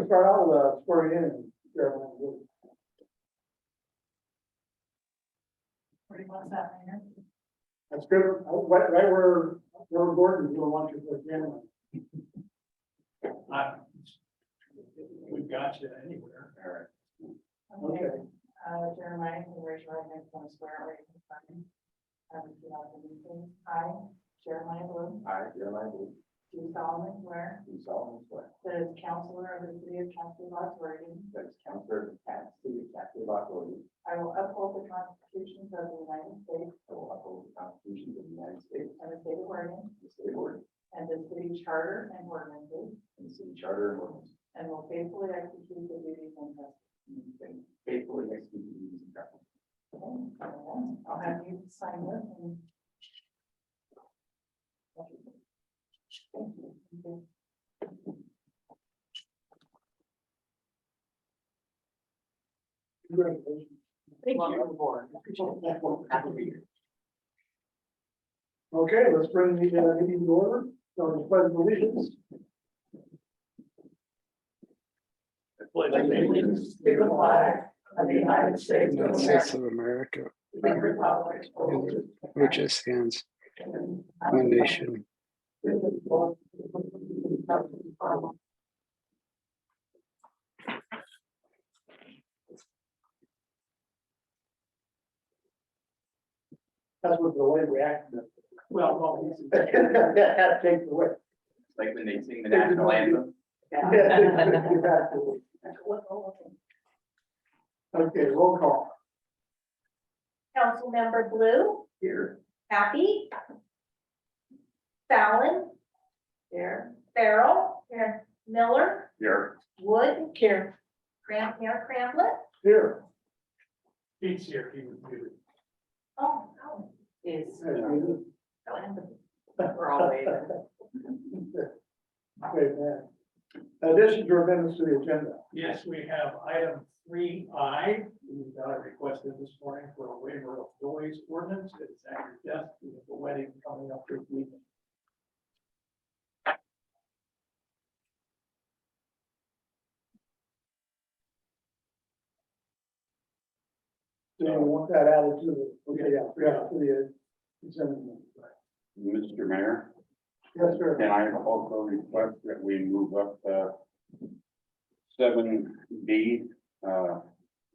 gonna start out with swearing in. Jeremiah Blue. Where do you want that, Mayor? That's good. Right where Gordon, you want you to Jeremiah. We've got you anywhere. Okay. Jeremiah, can you raise your right hand, want to swear or you can sign? Repeat after me, please. I, Jeremiah Blue, I, Jeremiah Blue, do solemnly swear do solemnly swear that as counselor of the city of Cascade, Oregon, that as counselor of the city of Cascade, Oregon, I will uphold the constitutions of the United States I will uphold the Constitution of the United States and the state of Oregon, and the state of Oregon, and the city charter and ordinances, and the city charter and ordinance, and will faithfully execute the duties and and faithfully execute the duties and practice. I'll have you sign this and. Thank you. Congratulations. Thank Welcome aboard. Happy to be here. Okay, let's bring the meeting to order. So the pledge of allegiance. Allegiance to the flag of the United States of United States of America, and the republic for and which it stands, one nation. That's what the way we act. Well, That takes away. Like when they sing the national anthem. Okay, roll call. Councilmember Blue, Here. Happy. Fallon, Here. Farrell. Here. Miller, Here. Wood. Here. Mayor Cramlett. Here. Pete's here, he was muted. Oh, Is. Okay, We're all waiting. man. Addition to amendments to the agenda. Yes, we have item 3I. We got a request in this morning for a waiver of noise ordinance. It's at your desk. We have a wedding coming up this weekend. So you want that added to the, okay, yeah, to the consent agenda. Mr. Mayor, Yes, sir. can I also request that we move up 7D,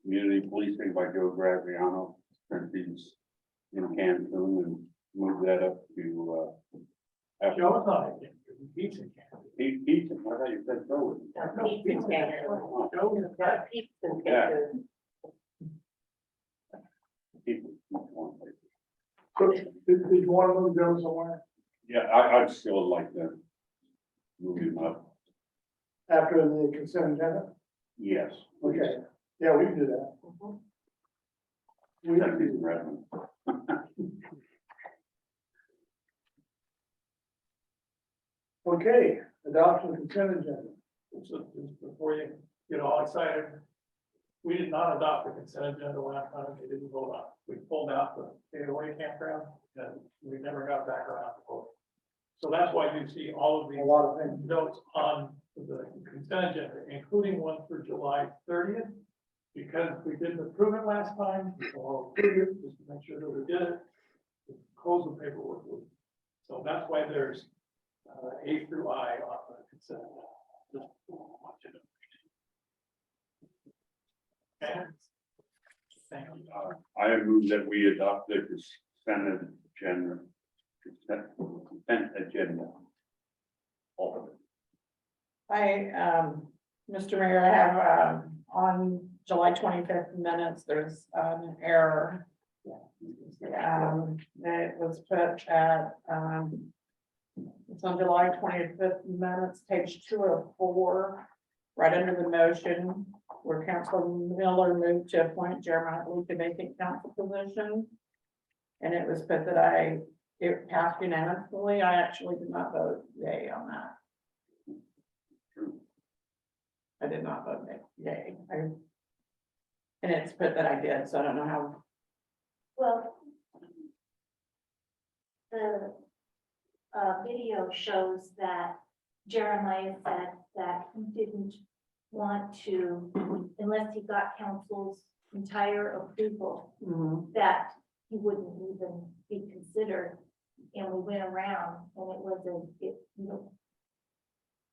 community policing by Joe Graziano, since he's in Cancun, and move that up to after. Joe's not in, Pete's in Canada. Pete, I thought you said so. Pete's in Canada. Joe is not. Pete's in Yeah. Canada. Pete. So, did you want to move Joe somewhere Yeah, I'd still like to move him up. after the consent agenda? Yes. Okay, yeah, we can do that. We That'd can be do that. Redmond. Okay, adoption of consent agenda. So just before you get all excited, we did not adopt the consent agenda last time. We didn't vote on it. We pulled out the KOA campground and we never got back around to vote. So that's why you see all of A these lot of things. notes on the consent agenda, including one for July 30th. Because we didn't approve it last time, so just to make sure that we did it, close the paperwork. So that's why there's A through I on the consent. Just want you to- Okay. Thank you. I move that we adopt the consent agenda. Consent agenda. All of it. Mr. Mayor, I have, on July 25th minutes, there's an error. It was put at, it's on July 25th minutes, page 204, right under the motion, where Councilor Miller moved to appoint Jeremiah Blue to vacant council position. And it was put that it passed unanimously. I actually did not vote yay on that. I did not vote yay. And it's put that I did, so I don't know how. well. The video shows that Jeremiah said that he didn't want to, unless he got council's entire approval, Mhm. that he wouldn't even be considered. And we went around and it was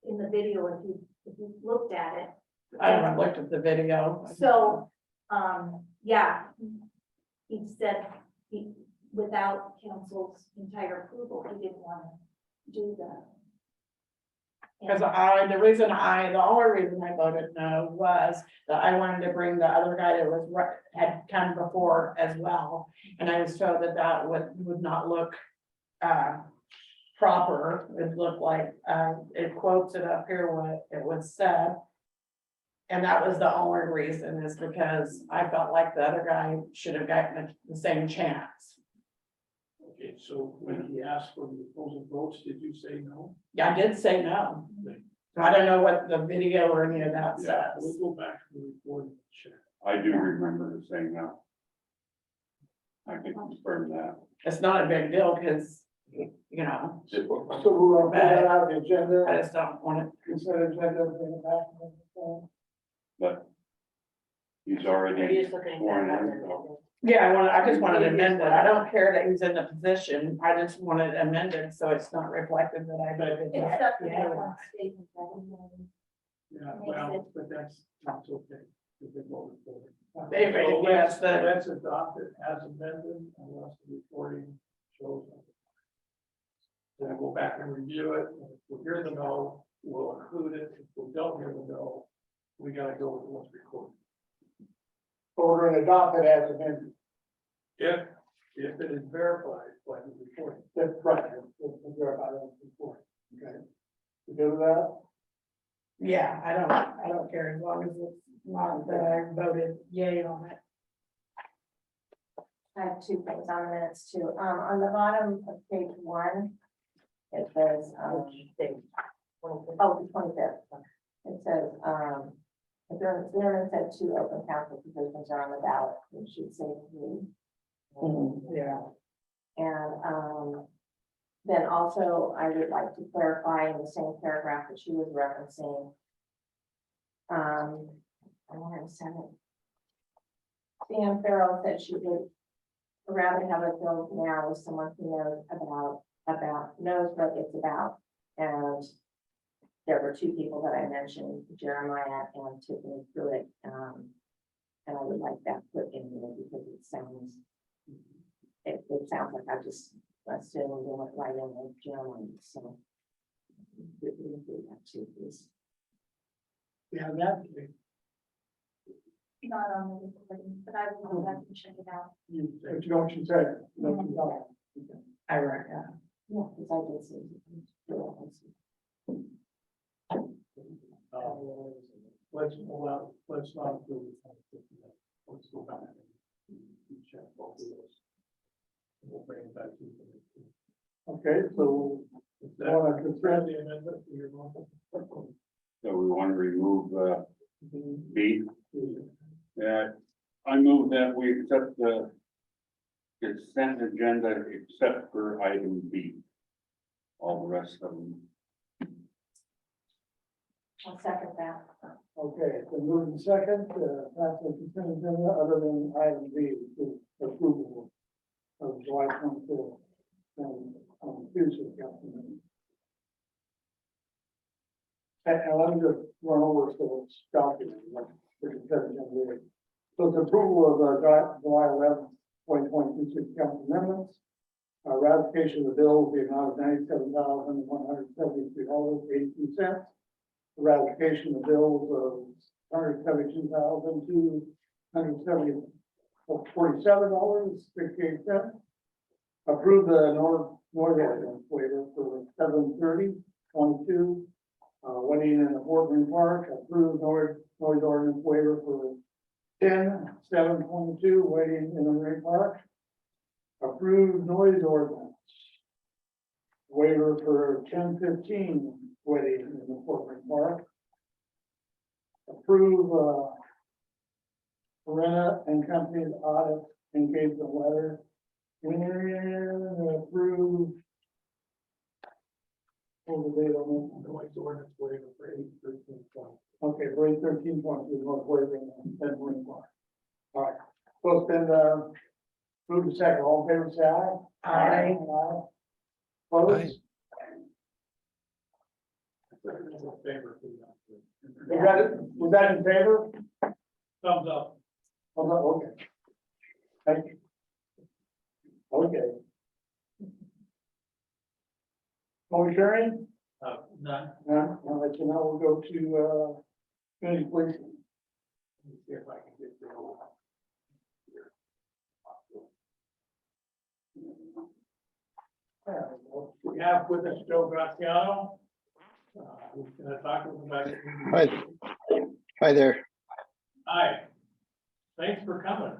in the video, if you looked at it. I haven't looked at the video. So, yeah, he said without council's entire approval, he didn't want to do that. Because the only reason I voted no was that I wanted to bring the other guy that was, had come before as well. And I was told that that would not look, proper. It looked like, it quotes it up here what it was said. And that was the only reason, is because I felt like the other guy should have gotten the same chance. Okay, so when he asked for the opposing votes, did you say no? Yeah, I did say no. I don't know what the video or any of that Yeah, says. we'll go back to the recording and check. I do remember saying no. I can confirm that. It's not a big deal, because, you know, So we're gonna pull that out of the I agenda, just don't want it. consider agenda, bring it back. But he's already sworn in, so Yeah, I just wanted it amended. I don't care that he's in the position. I just want it amended, so it's not reflected that I voted. Except for Yeah. that one statement that he made. Yeah, well, but that's okay. Because they voted for it. They voted yes, So but- let's adopt it as amended unless the recording shows. otherwise. Then we'll go back and review it. And if we hear the no, we'll include it. If we don't hear the no, we gotta go with what's recorded. So we're gonna adopt it as amended. If it is verified by the recording. That's right. We'll verify that before. Okay. You good with that? Yeah, I don't care as long as it's not that I voted yay on it. I have two things on the minutes too. On the bottom of page 1, it says, oh, the 25th. It says, the Zimmerman said 2 open council positions are on the ballot. It should say 3. Yeah. And, then also I would like to clarify in the same paragraph that she was referencing. I want to send it. Sam Farrell said she would rather have it filled now with someone who knows knows what it's about. And there were 2 people that I mentioned, Jeremiah and Tiffany Pruitt. And I would like that put in there because it sounds like I just assumed and went right in with Jeremiah, so. We can do that too, please. Yeah, that, Not on the recording, but I will go back and check it out. but you know what you said. You know what you thought. I read, yeah. Yeah, because I did see. Let's not do it. Let's go back. and check both of those. We'll bring it back to you. Okay, so Is I that want to consider the amendment for your motion? so we want to remove B. Yeah, I move that we accept the consent agenda except for item B. All the rest of them. I'll second that. Okay, so moving second, pass the consent agenda other than item B, which is approval of July 24th. And Tuesday, council meeting. And let me just run over so it's documented, like, for consent agenda. So it's approval of July 11th, 2022 city council amendments. Ratification of the bill will be amount of $97,173.82. Ratification of bills of $172,247.68. Approve the noise ordinance waiver for 7/30/22. Wedding in the Portland Park. Approve noise ordinance waiver for 10/7/22. Wedding in the Marine Park. Approve noise ordinance waiver for 10/15 wedding in the Portland Park. Approve Rena and Company's audit engagement letter. And approve Hold the date on Noise ordinance waiver for 8/13/20. that. Okay, rate 13.2, North Waverly, and 10 All right, so it's been, moved to second, all in favor, say aye. Aye. Opposed? In favor, please. Was that in favor? Thumbs up. Oh, no, okay. Thank you. Okay. Motion carried? None. None, all right, so now we'll go to, community policing. Let me see if I can get the old. We have with us Joe Graziano. Who's gonna talk about it. Hi there. Hi. Thanks for coming.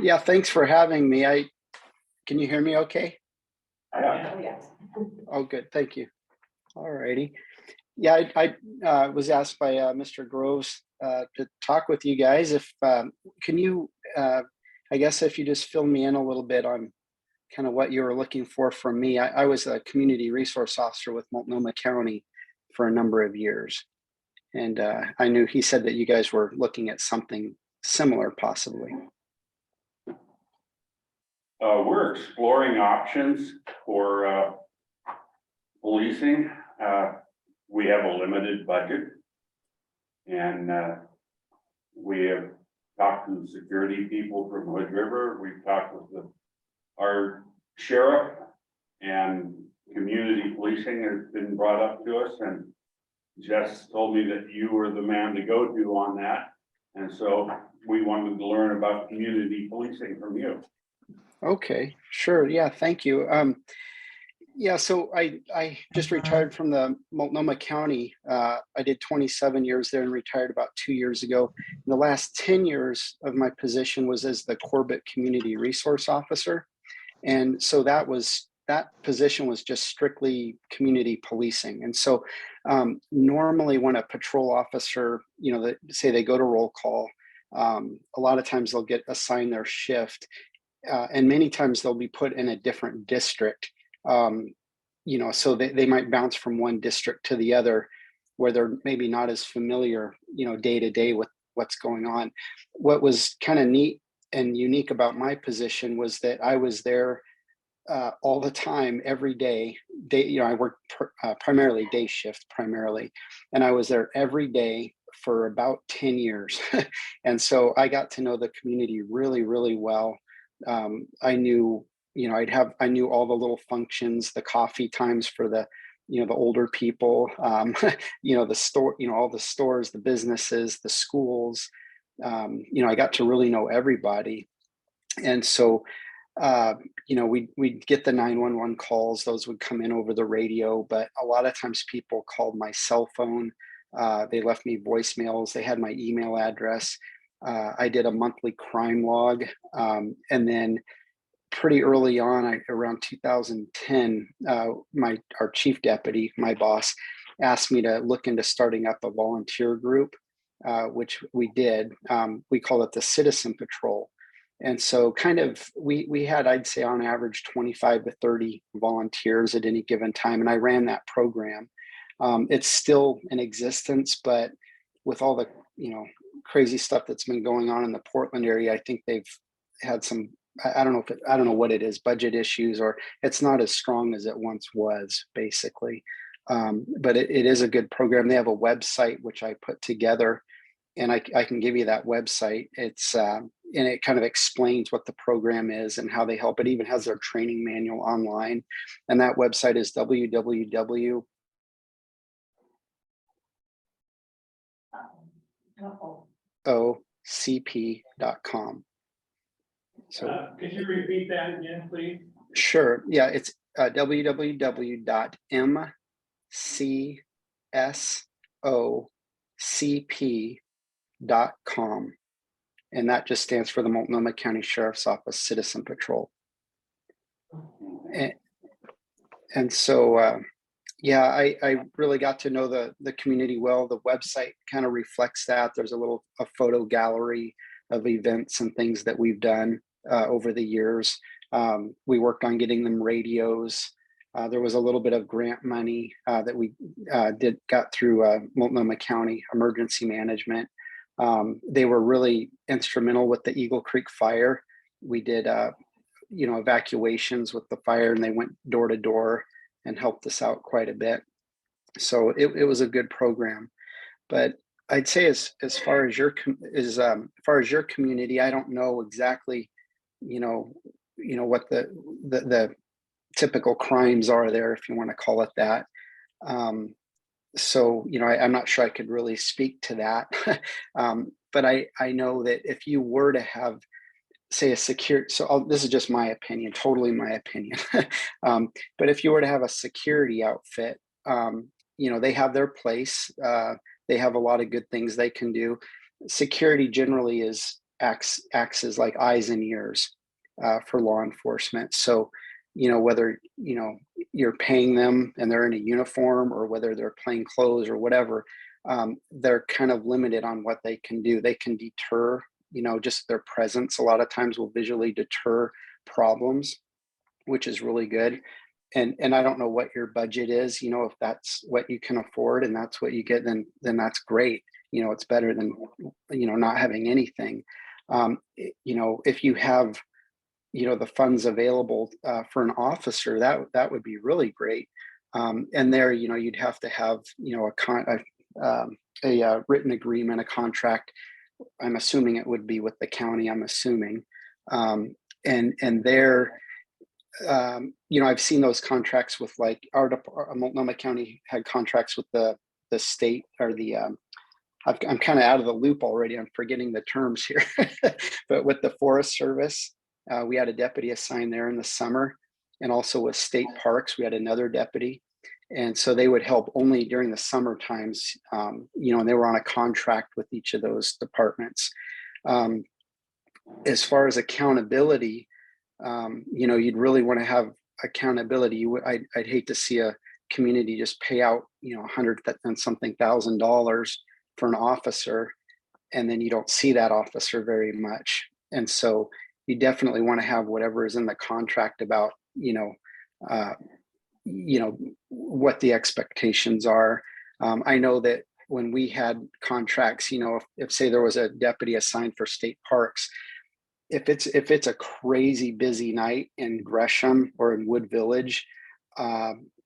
Yeah, thanks for having me. Can you hear me okay? Oh, yes. Oh, good, thank you. All righty. Yeah, I was asked by Mr. Groves to talk with you guys. If can you, I guess if you just fill me in a little bit on kind of what you were looking for from me. I was a community resource officer with Multnomah County for a number of years. And I knew he said that you guys were looking at something similar possibly. We're exploring options for policing. We have a limited budget. And we have talked to the security people from Hood River. We've talked with our sheriff, and community policing has been brought up to us, and Jess told me that you were the man to go to on that. And so we wanted to learn about community policing from you. Okay, sure. Yeah, thank you. Yeah, so I just retired from the Multnomah County. I did 27 years there and retired about 2 years ago. The last 10 years of my position was as the Corbett Community Resource Officer. And so that position was just strictly community policing. And so normally when a patrol officer, say they go to roll call, a lot of times they'll get assigned their shift. And many times they'll be put in a different district. So they might bounce from one district to the other where they're maybe not as familiar, day to day with what's going on. What was kind of neat and unique about my position was that I was there all the time, every day. I worked primarily day shift primarily, and I was there every day for about 10 years. And so I got to know the community really, really well. I knew I knew all the little functions, the coffee times for the older people, the store, all the stores, the businesses, the schools. I got to really know everybody. And so, we'd get the 911 calls, those would come in over the radio, but a lot of times people called my cell phone. They left me voicemails. They had my email address. I did a monthly crime log. And then pretty early on, around 2010, our chief deputy, my boss, asked me to look into starting up a volunteer group, which we did. We call it the Citizen Patrol. And so kind of we had, I'd say on average, 25 to 30 volunteers at any given time. And I ran that program. It's still in existence, but with all the, crazy stuff that's been going on in the Portland area, I think they've had some, I don't know what it is, budget issues, or it's not as strong as it once was, basically. But it is a good program. They have a website, which I put together, and I can give you that website. It's, and it kind of explains what the program is and how they help. It even has their training manual online. And that website is www. ocp.com. So Could you repeat that again, please? Sure. Yeah, it's www.mcsocp.com. And that just stands for the Multnomah County Sheriff's Office Citizen Patrol. And so, I really got to know the community well. The website kind of reflects that. There's a photo gallery of events and things that we've done over the years. We worked on getting them radios. There was a little bit of grant money that we got through Multnomah County Emergency Management. They were really instrumental with the Eagle Creek fire. We did, evacuations with the fire, and they went door to door and helped us out quite a bit. So it was a good program. But I'd say as far as as far as your community, I don't know exactly, what the typical crimes are there, if you want to call it that. So, I'm not sure I could really speak to that. But I know that if you were to have, say, a secure, this is just my opinion, totally my opinion. But if you were to have a security outfit, they have their place. They have a lot of good things they can do. Security generally acts as like eyes and ears for law enforcement. So, whether, you're paying them and they're in a uniform, or whether they're plain clothes or whatever, they're kind of limited on what they can do. They can deter, just their presence a lot of times will visually deter problems, which is really good. And I don't know what your budget is, if that's what you can afford and that's what you get, then that's great. It's better than, not having anything. If you have, the funds available for an officer, that would be really great. And there, you'd have to have, a written agreement, a contract. I'm assuming it would be with the county, I'm assuming. And there, I've seen those contracts with, like, Multnomah County had contracts with the state, or I'm kind of out of the loop already. I'm forgetting the terms here, but with the Forest Service, we had a deputy assigned there in the summer, and also with state parks, we had another deputy. And so they would help only during the summer times, and they were on a contract with each of those departments. As far as accountability, you'd really want to have accountability. I'd hate to see a community just pay out, $100,000 for an officer, and then you don't see that officer very much. And so you definitely want to have whatever is in the contract about, what the expectations are. I know that when we had contracts, if say there was a deputy assigned for state parks, if it's a crazy busy night in Gresham or in Wood Village,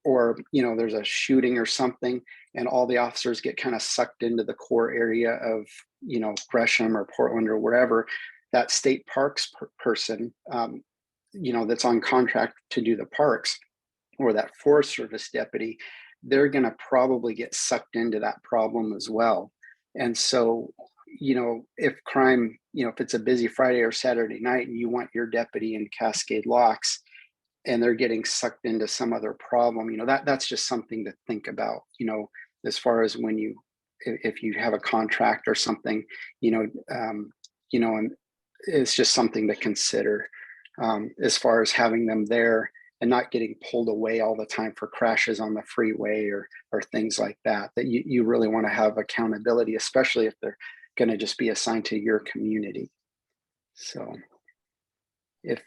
or there's a shooting or something, and all the officers get kind of sucked into the core area of Gresham or Portland or wherever, that state parks person, that's on contract to do the parks, or that Forest Service deputy, they're going to probably get sucked into that problem as well. And so, if crime, if it's a busy Friday or Saturday night and you want your deputy in Cascade locks and they're getting sucked into some other problem, that's just something to think about, as far as if you have a contract or something, and it's just something to consider, as far as having them there and not getting pulled away all the time for crashes on the freeway or things like that you really want to have accountability, especially if they're going to just be assigned to your community. So if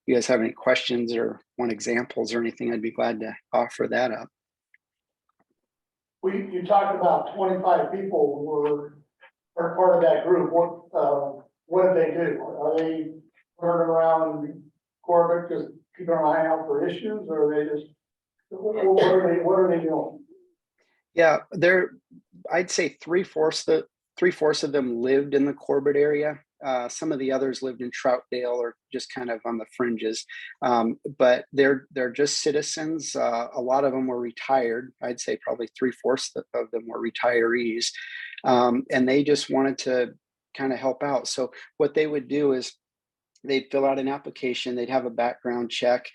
you guys have any questions or want examples or anything, I'd be glad to offer that up. You talked about 25 people are part of that group. What do they do? Are they running around Corbett just keeping an eye out for issues, or are they just, what are they doing? Yeah, I'd say three-fourths of them lived in the Corbett area. Some of the others lived in Troutdale or just kind of on the fringes. But they're just citizens. A lot of them were retired. I'd say probably three-fourths of them were retirees. And they just wanted to kind of help out. So what they would do is they'd fill out an application, they'd have a background check.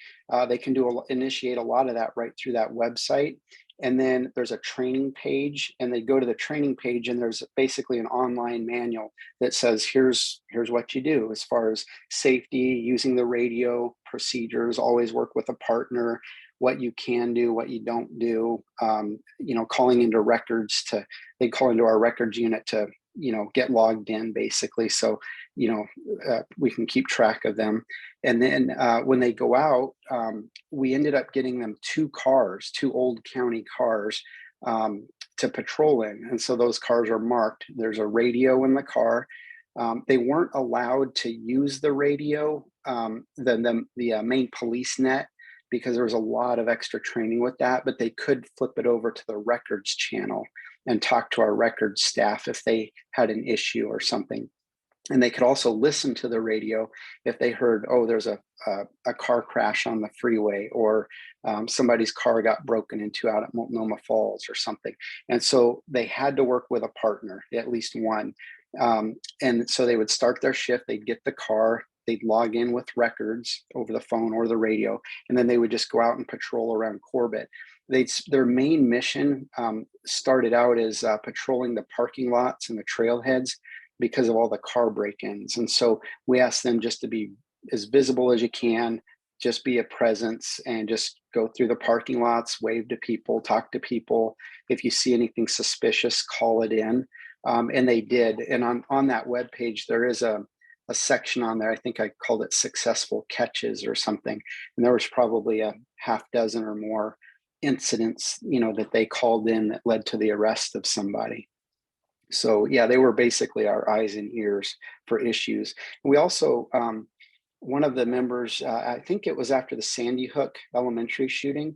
They can initiate a lot of that right through that website. And then there's a training page, and they go to the training page, and there's basically an online manual that says, here's what you do as far as safety, using the radio, procedures, always work with a partner, what you can do, what you don't do, calling into records they call into our records unit to get logged in basically. So, we can keep track of them. And then when they go out, we ended up getting them two old county cars to patrol in. And so those cars are marked. There's a radio in the car. They weren't allowed to use the radio, the main police net, because there was a lot of extra training with that, but they could flip it over to the records channel and talk to our records staff if they had an issue or something. And they could also listen to the radio if they heard, oh, there's a car crash on the freeway, or somebody's car got broken into out at Multnomah Falls or something. And so they had to work with a partner, at least one. And so they would start their shift, they'd get the car, they'd log in with records over the phone or the radio, and then they would just go out and patrol around Corbett. Their main mission started out as patrolling the parking lots and the trailheads because of all the car break-ins. And so we asked them just to be as visible as you can, just be a presence and just go through the parking lots, wave to people, talk to people. If you see anything suspicious, call it in. And they did. And on that webpage, there is a section on there. I think I called it successful catches or something. And there was probably a half dozen or more incidents, that they called in that led to the arrest of somebody. So yeah, they were basically our eyes and ears for issues. We also, one of the members, I think it was after the Sandy Hook Elementary shooting,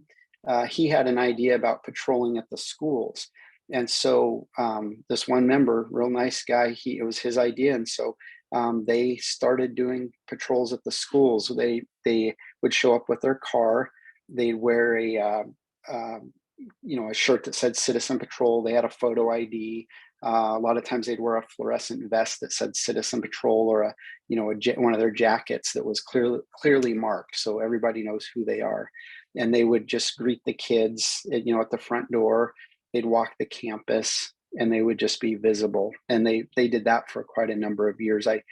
he had an idea about patrolling at the schools. And so this one member, real nice guy, it was his idea. And so they started doing patrols at the schools. They would show up with their car. They'd wear a shirt that said Citizen Patrol. They had a photo ID. A lot of times they'd wear a fluorescent vest that said Citizen Patrol, or one of their jackets that was clearly marked, so everybody knows who they are. And they would just greet the kids, at the front door. They'd walk the campus, and they would just be visible. And they did that for quite a number of years. I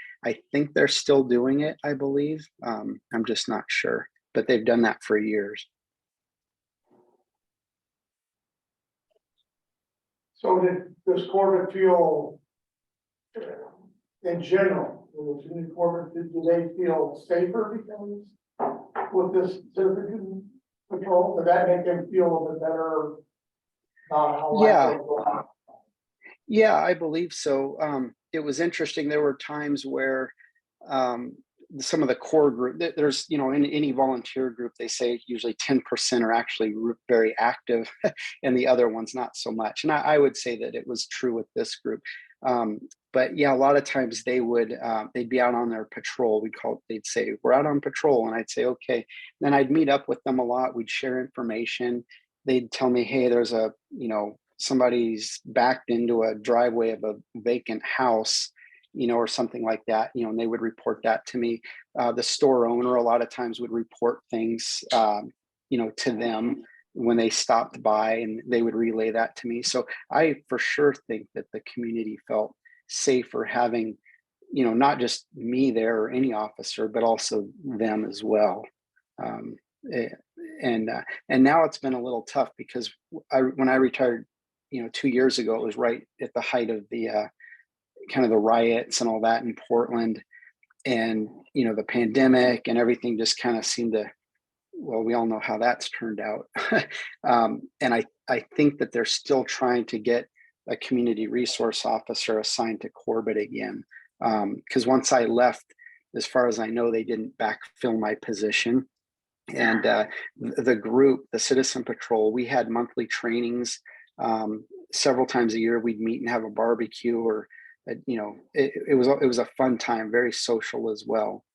think they're still doing it, I believe. I'm just not sure, but they've done that for years. So does Corbett feel, in general, do they feel safer because with this citizen patrol? Does that make them feel a little bit better? Yeah, I believe so. It was interesting. There were times where some of the core group, there's, in any volunteer group, they say usually 10% are actually very active and the other ones not so much. And I would say that it was true with this group. But yeah, a lot of times they'd be out on their patrol. They'd say, we're out on patrol. And I'd say, okay. Then I'd meet up with them a lot. We'd share information. They'd tell me, hey, there's somebody's backed into a driveway of a vacant house, or something like that, and they would report that to me. The store owner a lot of times would report things, to them when they stopped by, and they would relay that to me. So I for sure think that the community felt safer having, not just me there or any officer, but also them as well. And now it's been a little tough because when I retired, 2 years ago, it was right at the height of the kind of the riots and all that in Portland, and the pandemic and everything just kind of seemed to, well, we all know how that's turned out. And I think that they're still trying to get a community resource officer assigned to Corbett again, because once I left, as far as I know, they didn't backfill my position. And the group, the Citizen Patrol, we had monthly trainings several times a year. We'd meet and have a barbecue, or it was a fun time, very social as well.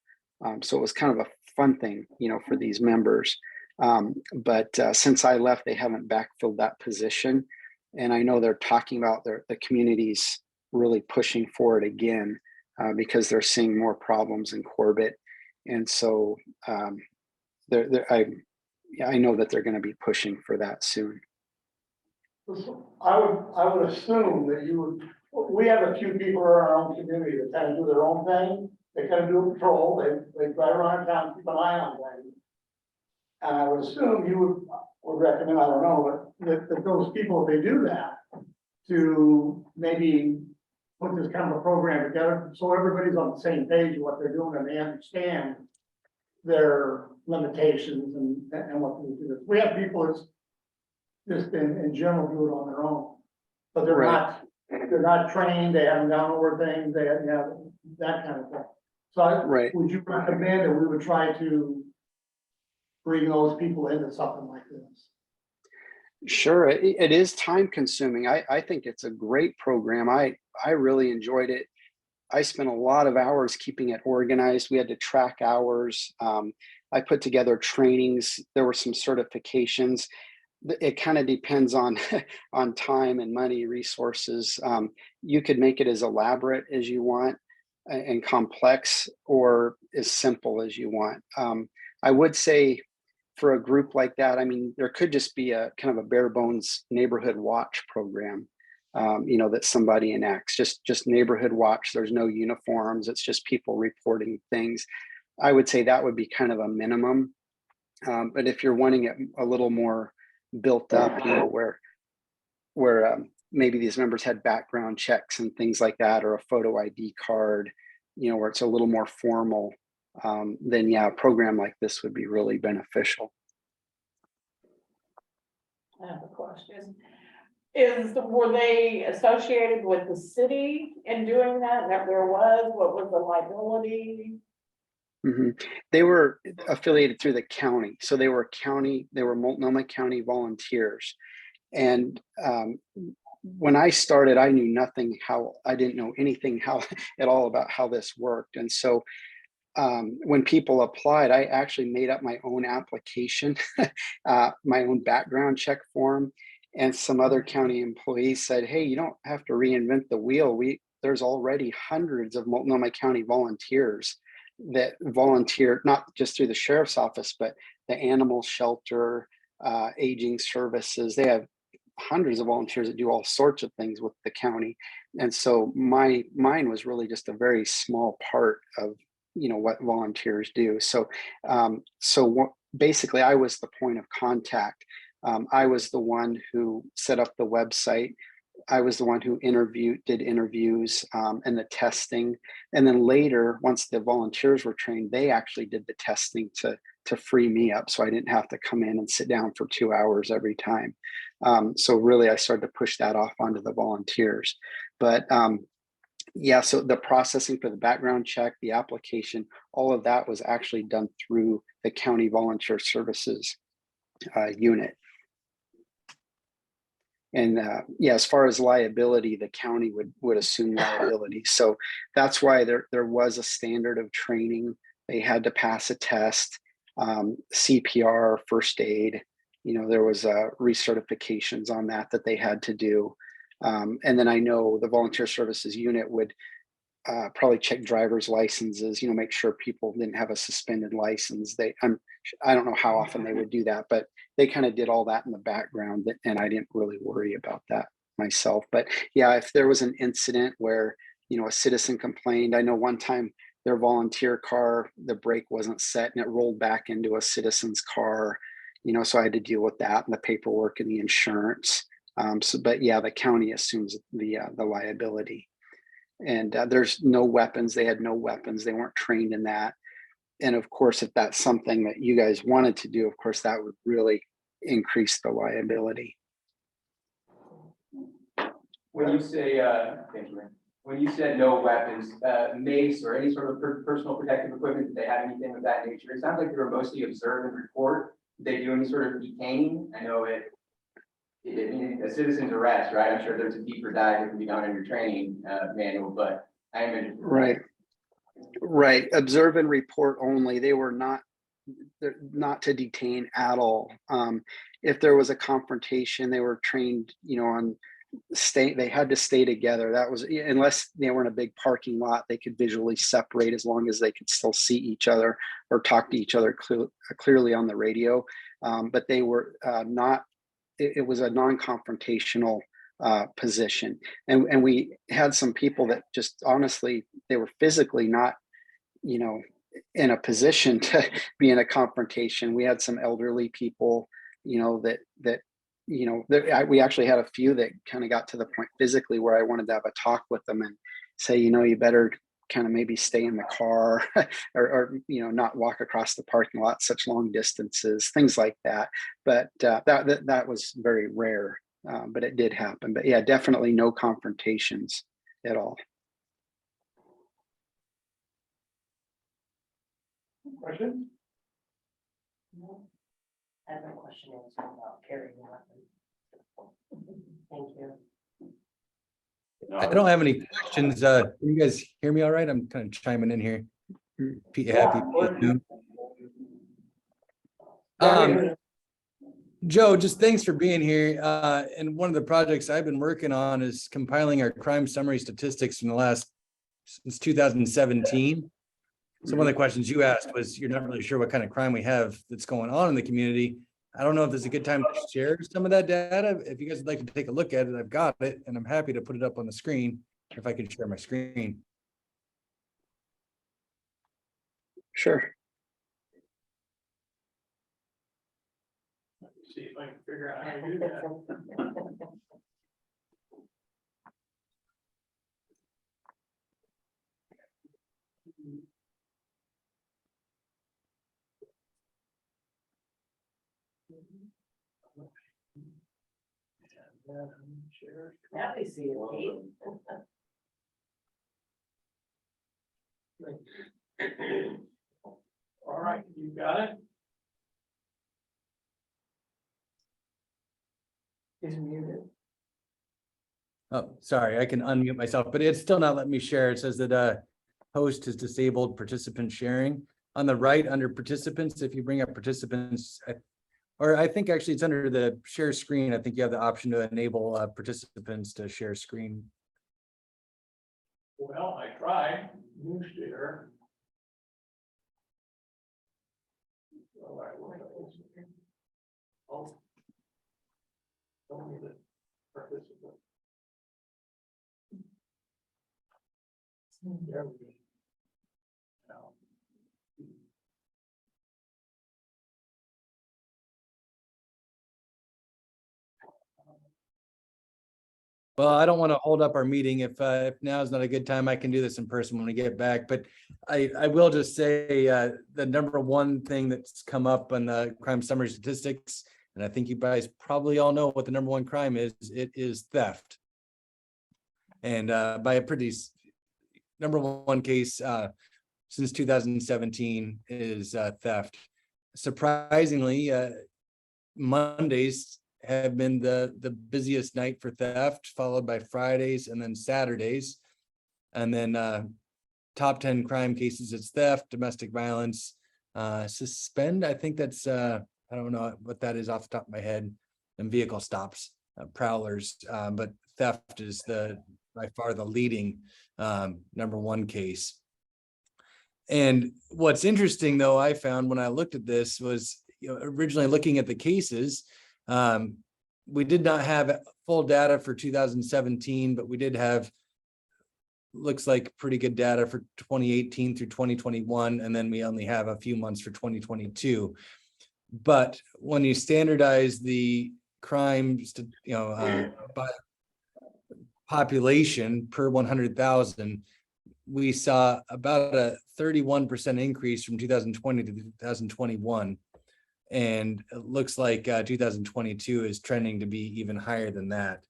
So it was kind of a fun thing, for these members. But since I left, they haven't backfilled that position. And I know they're talking about the communities really pushing for it again, because they're seeing more problems in Corbett. And so I know that they're going to be pushing for that soon. I would assume that we have a few people in our own community that kind of do their own thing. They kind of do a patrol, they drive around town, keep an eye on things. And I would assume you would recommend, I don't know, but that those people, if they do that, to maybe put this kind of a program together, so everybody's on the same page of what they're doing, and they understand their limitations and what they do. We have people that's just in general do it on their own, but they're not trained, they haven't done over things, they have that kind of thing. So Right. would you recommend that we would try to bring those people into something like this? Sure, it is time consuming. I think it's a great program. I really enjoyed it. I spent a lot of hours keeping it organized. We had to track hours. I put together trainings. There were some certifications. It kind of depends on on time and money resources. You could make it as elaborate as you want and complex, or as simple as you want. I would say for a group like that, I mean, there could just be a kind of a bare bones neighborhood watch program, that somebody enacts, just neighborhood watch. There's no uniforms. It's just people reporting things. I would say that would be kind of a minimum. But if you're wanting it a little more built up, where maybe these members had background checks and things like that, or a photo ID card, where it's a little more formal, then yeah, a program like this would be really beneficial. I have a question. Were they associated with the city in doing that? And if there was, what was the liability? They were affiliated through the county, so they were Multnomah County volunteers. And when I started, I knew nothing I didn't know anything at all about how this worked. And so when people applied, I actually made up my own application, my own background check form. And some other county employees said, hey, you don't have to reinvent the wheel. There's already hundreds of Multnomah County volunteers that volunteer, not just through the sheriff's office, but the animal shelter, aging services. They have hundreds of volunteers that do all sorts of things with the county. And so mine was really just a very small part of what volunteers do. So basically I was the point of contact. I was the one who set up the website. I was the one who did interviews and the testing. And then later, once the volunteers were trained, they actually did the testing to free me up, so I didn't have to come in and sit down for 2 hours every time. So really, I started to push that off onto the volunteers. But yeah, so the processing for the background check, the application, all of that was actually done through the County Volunteer Services unit. And yeah, as far as liability, the county would assume liability. So that's why there was a standard of training. They had to pass a test, CPR, first aid. There was recertifications on that they had to do. And then I know the volunteer services unit would probably check driver's licenses, make sure people didn't have a suspended license. I don't know how often they would do that, but they kind of did all that in the background, and I didn't really worry about that myself. But yeah, if there was an incident where, a citizen complained, I know one time their volunteer car, the brake wasn't set and it rolled back into a citizen's car, so I had to deal with that and the paperwork and the insurance. But yeah, the county assumes the liability. And there's no weapons. They had no weapons. They weren't trained in that. And of course, if that's something that you guys wanted to do, of course, that would really increase the liability. When you say, thank you, when you said no weapons, mace or any sort of personal protective equipment, did they have anything of that nature? It sounds like they were mostly observe and report. Did they do any sort of detaining? I know a citizen's arrest, right? I'm sure there's a deeper dive that can be done in your training manual, but I am interested. Right. Observe and report only. They were not to detain at all. If there was a confrontation, they were trained, on they had to stay together. That was, unless they were in a big parking lot, they could visually separate as long as they could still see each other or talk to each other clearly on the radio. But they were not, it was a non-confrontational position. And we had some people that just honestly, they were physically not, in a position to be in a confrontation. We had some elderly people, that we actually had a few that kind of got to the point physically where I wanted to have a talk with them and say, you better kind of maybe stay in the car or not walk across the parking lot such long distances, things like that. But that was very rare, but it did happen. But yeah, definitely no confrontations at all. Questions? I have a question answered about carrying a weapon. Thank you. I don't have any questions. Can you guys hear me all right? I'm kind of chiming in here. Happy. Joe, just thanks for being here. And one of the projects I've been working on is compiling our crime summary statistics from since 2017. So one of the questions you asked was, you're not really sure what kind of crime we have that's going on in the community. I don't know if this is a good time to share some of that data. If you guys would like to take a look at it, I've got it, and I'm happy to put it up on the screen if I can share my screen. Sure. See if I can figure out how to do that. Share. Now we see it. All right, you got it? He's muted. Oh, sorry, I can unmute myself, but it's still not letting me share. It says that host has disabled participant sharing. On the right under participants, if you bring up participants, or I think actually it's under the share screen. I think you have the option to enable participants to share screen. Well, I tried, new share. All right, oh. Don't need it. Participant. There we go. Now. Well, I don't want to hold up our meeting. If now is not a good time, I can do this in person when we get back. But I will just say the number one thing that's come up on the crime summary statistics, and I think you guys probably all know what the number one crime is. It is theft, and by a pretty number one case since 2017 is theft. Surprisingly, Mondays have been the busiest night for theft, followed by Fridays and then Saturdays. And then top 10 crime cases, it's theft, domestic violence, suspend. I think that's, I don't know what that is off the top of my head, and vehicle stops, prowlers. But theft is by far the leading number one case. And what's interesting though, I found when I looked at this was, originally looking at the cases, we did not have full data for 2017, but we did have, looks like pretty good data for 2018 through 2021. And then we only have a few months for 2022. But when you standardize the crimes to, by population per 100,000, we saw about a 31% increase from 2020 to 2021. And it looks like 2022 is trending to be even higher than that.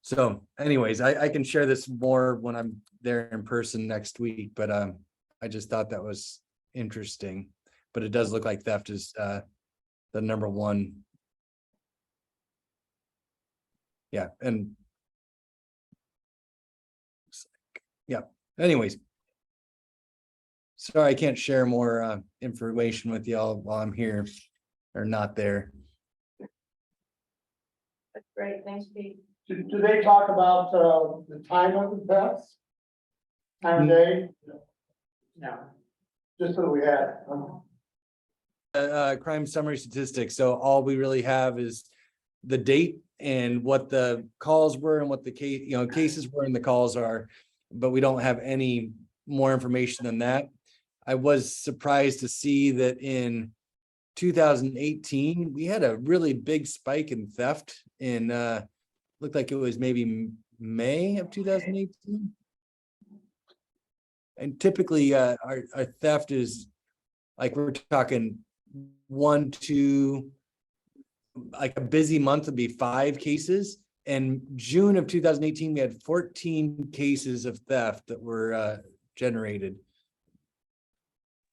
So anyways, I can share this more when I'm there in person next week, but I just thought that was interesting. But it does look like theft is the number one. Yeah, and yeah, anyways. Sorry, I can't share more information with y'all while I'm here or not there. That's great, thanks, Pete. Do they talk about the time of the thefts? Time of day? No. Just so we had. Crime summary statistics. So all we really have is the date and what the calls were and what the case, cases were and the calls are, but we don't have any more information than that. I was surprised to see that in 2018, we had a really big spike in theft in, looked like it was maybe May of 2018. And typically, our theft is like, we're talking 1, 2, like a busy month would be 5 cases. And June of 2018, we had 14 cases of theft that were generated,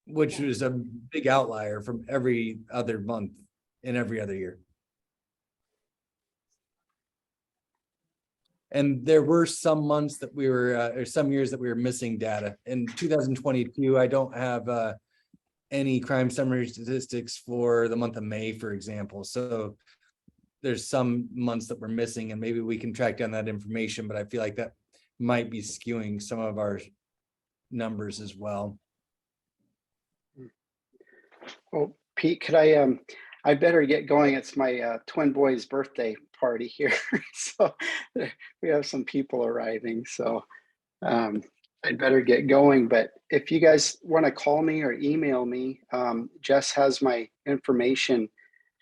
which was a big outlier from every other month in every other year. And there were some months that we were, or some years that we were missing data. In 2022, I don't have any crime summary statistics for the month of May, for example. So there's some months that we're missing, and maybe we can track down that information, but I feel like that might be skewing some of our numbers as well. Well, Pete, could I better get going. It's my twin boy's birthday party here. So we have some people arriving. So I'd better get going. But if you guys want to call me or email me, Jess has my information,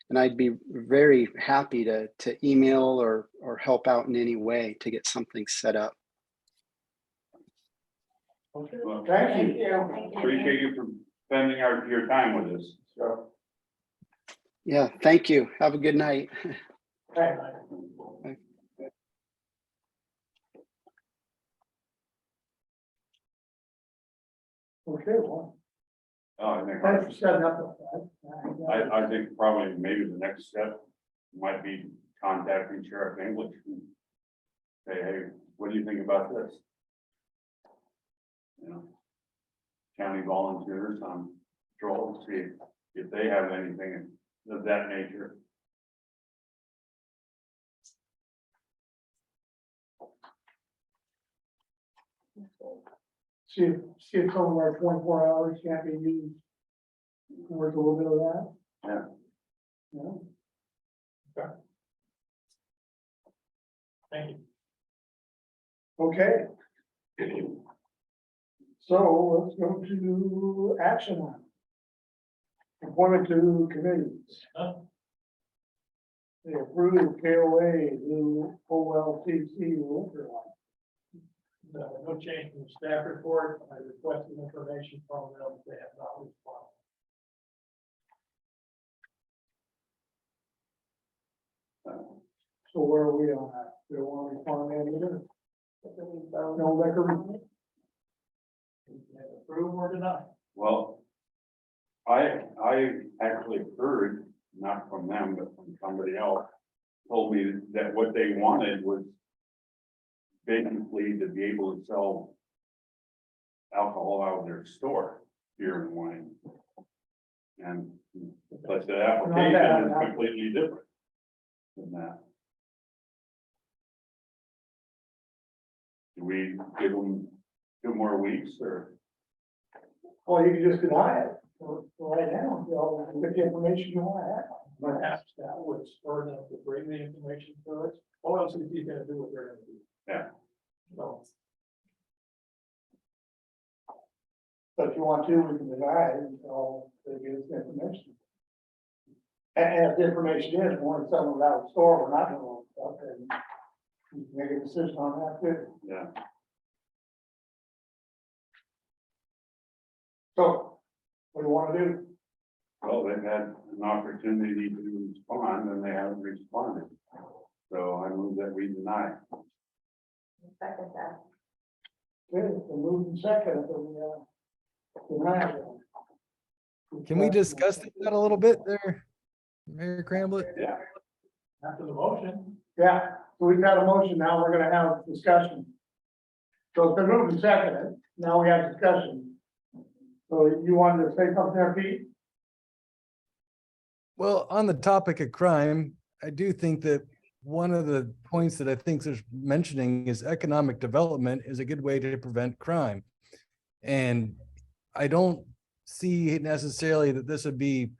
and I'd be very happy to email or help out in any way to get something set up. Okay, Well, thank you. Appreciate you for spending your time with us. So, Yeah, thank you. Have a good night. Okay. Okay, well, I think, thanks for setting up with that. I think probably maybe the next step might be contacting Sheriff English. And say, hey, what do you think about this? You know, county volunteers on patrol, see if they have anything of that nature. See if some of our 24 hours can't be used towards a little bit of that. Yeah. Yeah. Thank you. Okay. So let's go to action on appointment to committees. Huh? They approve KOA, new OLCC liquor license. No change in the staff report. I requested information from them. They have not responded. So where are we on that? Do you want to respond to any of it? No liquor? Approve or deny? Well, I actually heard, not from them, but from somebody else, told me that what they wanted was basically to be able to sell alcohol out of their store, beer and wine. And, but the application is completely different than that. Do we give them 2 more weeks or? Well, you can just deny it for right now, until you get the information you want to have. Perhaps that would spur them to bring the information to us. Or else if he's gonna do what they're gonna do. Yeah. So, But if you want to, we can deny it until they give us the information. And if the information is, we want to sell it out of the store, we're not going to stuff, and you can make a decision on that too. Yeah. So, what do you want to do? Well, they've had an opportunity to respond and they haven't responded. So I move that we deny. Second that. Okay, so move in second, so we, deny it. Can we discuss that a little bit there, Mayor Cramblett? Yeah. after the motion, Yeah, so we've got a motion, now we're gonna have discussion. So it's been moved and seconded, now we have discussion. So you wanted to say something there, Pete? Well, on the topic of crime, I do think that one of the points that I think is mentioning is economic development is a good way to prevent crime. And I don't see necessarily that this would be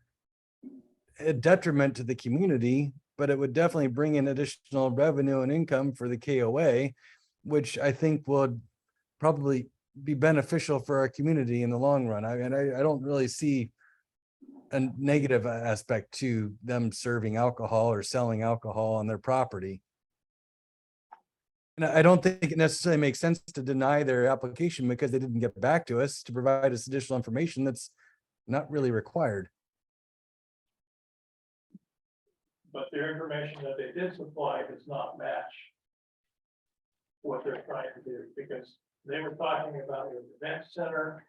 a detriment to the community, but it would definitely bring in additional revenue and income for the KOA, which I think would probably be beneficial for our community in the long run. I don't really see a negative aspect to them serving alcohol or selling alcohol on their property. And I don't think it necessarily makes sense to deny their application because they didn't get back to us to provide us additional information that's not really required. But their information that they did supply does not match what they're trying to do, because they were talking about an event center,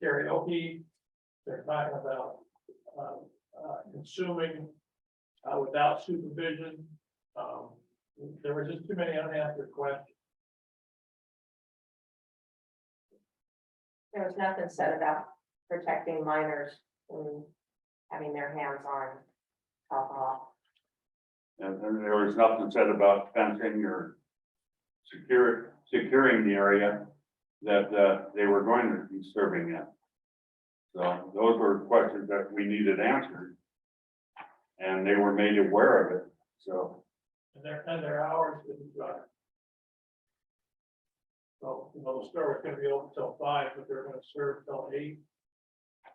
karaoke. They're talking about consuming without supervision. There were just too many unanswered questions. There was nothing said about protecting minors from having their hands on alcohol. And there was nothing said about fencing or securing the area that they were going to be serving in. So those were questions that we needed answered. And they were made aware of it, so. And their hours didn't drive. So, you know, the store was gonna be open till 5, but they're gonna serve till 8.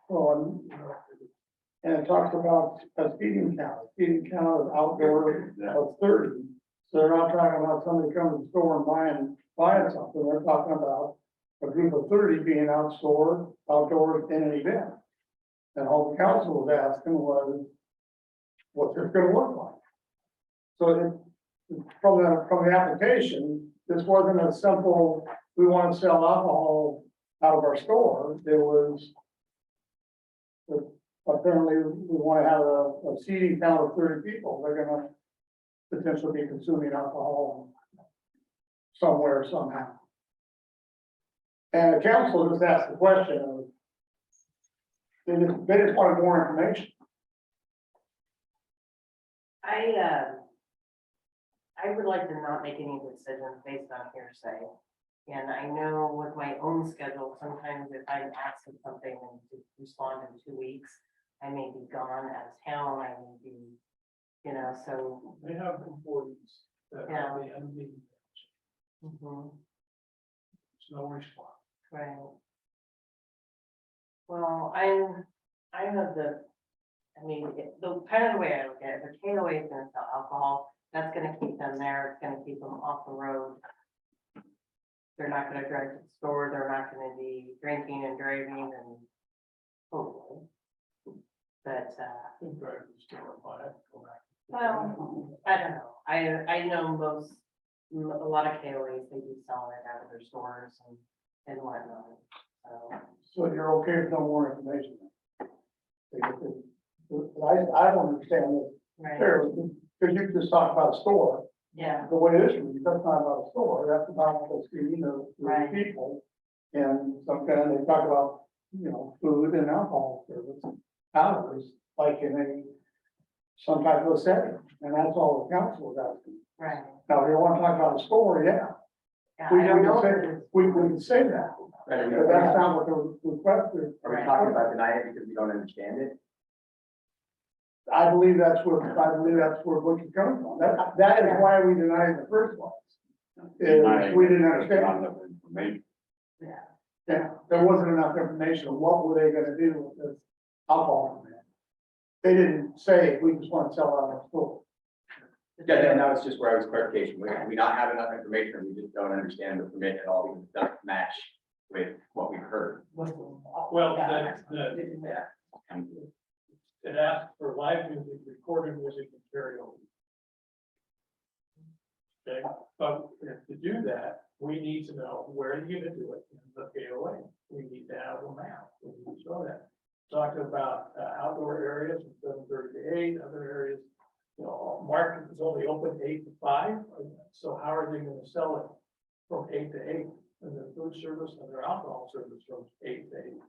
Well, You know, and it talks about a speeding count of outdoor of 30. So they're not talking about somebody coming to the store and buying something, they're talking about a group of 30 being outdoors in an event. And all the council was asking was, what's this gonna look like? So from the application, this wasn't a simple, we want to sell alcohol out of our store. It was apparently we want to have a seating count of 30 people. They're gonna potentially be consuming alcohol somewhere, somehow. And the council just asked the question of, they just wanted more information. I would like to not make any decisions based on hearsay. And I know with my own schedule, sometimes if I'm asked of something and to respond in 2 weeks, I may be gone out of town, I may be, you know, so. They have employees that have the MD. Mhm, There's no response. right. Well, I'm of the, I mean, the kind of the way I look at it, the KOA is gonna sell alcohol, that's gonna keep them there, it's gonna keep them off the road. They're not gonna drive to the store, they're not gonna be drinking and driving and hopefully. But, Couldn't drive to the store, but I have to go back. well, I don't know, I know a lot of KOAs, they do sell it out of their stores and whatnot, so. So you're okay with no more information? I don't understand this. Right, Because you just talked about a store, yeah, the way it is, that's not about a store, that's about the screening of Right. people. And some kind of, they talk about, you know, food and alcohol service, hours, like in some type of setting, and that's all the council is asking. right. Now, if you want to talk about a store, yeah, Yeah, we I don't know can if say, it's- we can say that, Right, but that's not what the request is. are we talking about denying it because we don't understand it? I believe that's where Butch is coming from. That is why we denied it in the first place. Is we didn't understand. Not enough information. Yeah, Yeah, there wasn't enough information. What were they gonna do with this alcohol? They didn't say, we just want to sell out our store. Yeah, and that was just where I was clarification. We not have enough information, we just don't understand the permit at all, because it doesn't match with what we've heard. Well, Yeah. it asks for live music, recorded music, and karaoke. Okay, but to do that, we need to know where you're gonna do it in the KOA. We need to have a map, we need to show that. Talking about outdoor areas from 7:30 to 8, other areas, you know, market is only open 8 to 5. So how are they gonna sell it from 8 to 8? And their food service and their alcohol service from 8 to 8.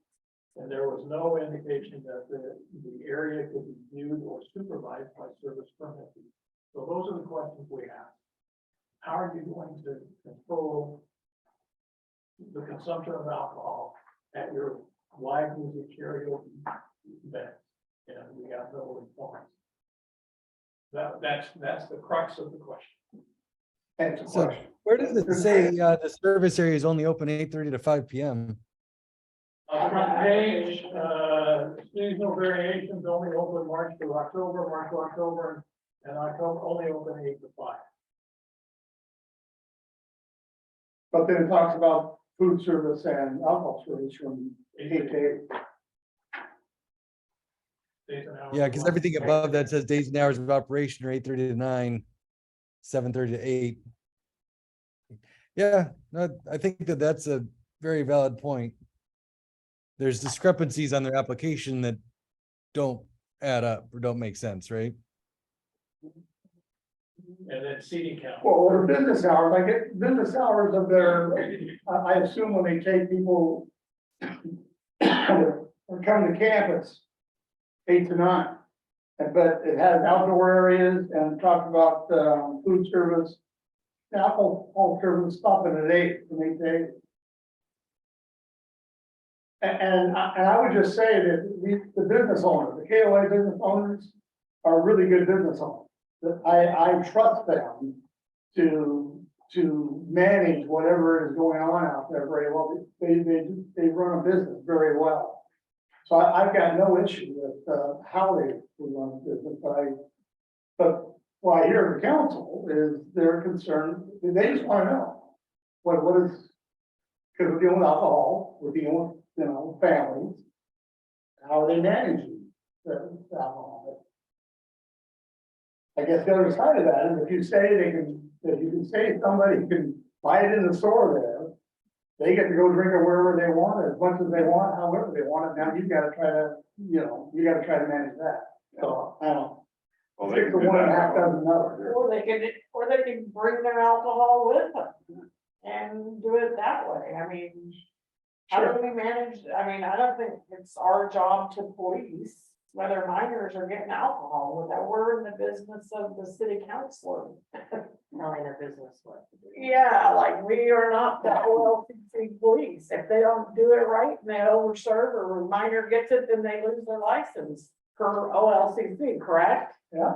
And there was no indication that the area could be viewed or supervised by service permit. So those are the questions we have. How are you going to control the consumption of alcohol at your live music karaoke event? And we got no response. That's the crux of the question. That's a So question. where does it say the service area is only open 8:30 to 5 p.m.? On the front page, seasonal variations only open March to October, and October only open 8 to 5. But then it talks about food service and alcohol service from 8 to 8. Days and hours Yeah, because of everything above that says days and hours of operation are 8:30 to 9, 7:30 to 8. Yeah, no, I think that that's a very valid point. There's discrepancies on their application that don't add up or don't make sense, right? And then seating count. Well, or business hours, I get business hours of their, I assume when they take people or come to campus, 8 to 9. But it has outdoor areas and talks about, food service, alcohol service stopping at 8 from 8 to 8. And I would just say that the business owners, the KOA business owners are really good business owners. That I trust them to manage whatever is going on out there very well. They run a business very well. So I've got no issue with, how they run a business, but what I hear the council is they're concerned, they just want to know what is, because we're dealing with alcohol, we're dealing with, families. How are they managing the alcohol? I guess the other side of that is if you say if you can say somebody can buy it in the store there, they get to go drink it wherever they want, as much as they want, however they want it. Now you've got to try to manage that. So I don't. Well, Six to one and a half dozen another. Or they could bring their alcohol with them and do it that way. I mean, how do we manage? I mean, I don't think it's our job to police whether minors are getting alcohol. We're in the business of the city councilor. Not in a business way. Yeah, like we are not the OLCC police. If they don't do it right and they overserve or a minor gets it, then they lose their license per OLCC, correct? Yeah.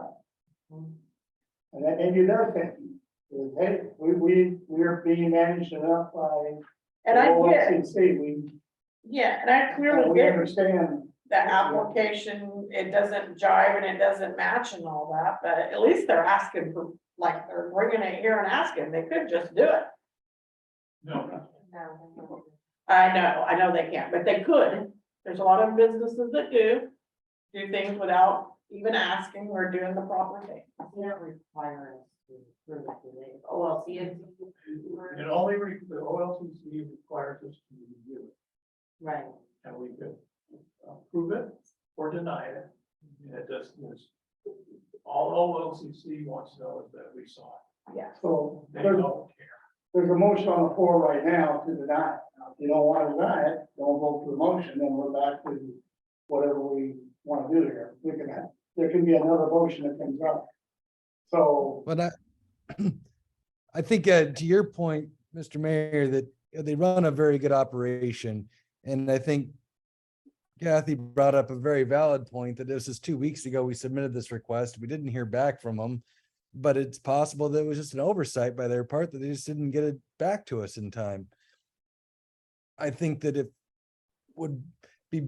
And that may be their thinking, is, hey, we are being managed enough by. And I get, OLCC. yeah, and I clearly We get understand. the application, it doesn't jive and it doesn't match and all that, but at least they're asking for, like, they're bringing it here and asking, they could just do it. No, I know they can't, but they could. There's a lot of businesses that do things without even asking or doing the proper thing. You don't require us to prove it today. Oh, well, see it. it only, the OLCC requires us to review it, Right. and we could approve it or deny it. And it does, all OLCC wants to know is that we saw it. Yeah. So They there's, don't care. there's a motion on the floor right now to deny it. Now, if you don't want to deny it, don't vote for the motion, then we're back to whatever we want to do here. There can be another motion that comes up. So, But I think to your point, Mr. Mayor, that they run a very good operation. And I think Kathy brought up a very valid point that this is 2 weeks ago, we submitted this request. We didn't hear back from them. But it's possible that it was just an oversight by their part that they just didn't get it back to us in time. I think that it would be,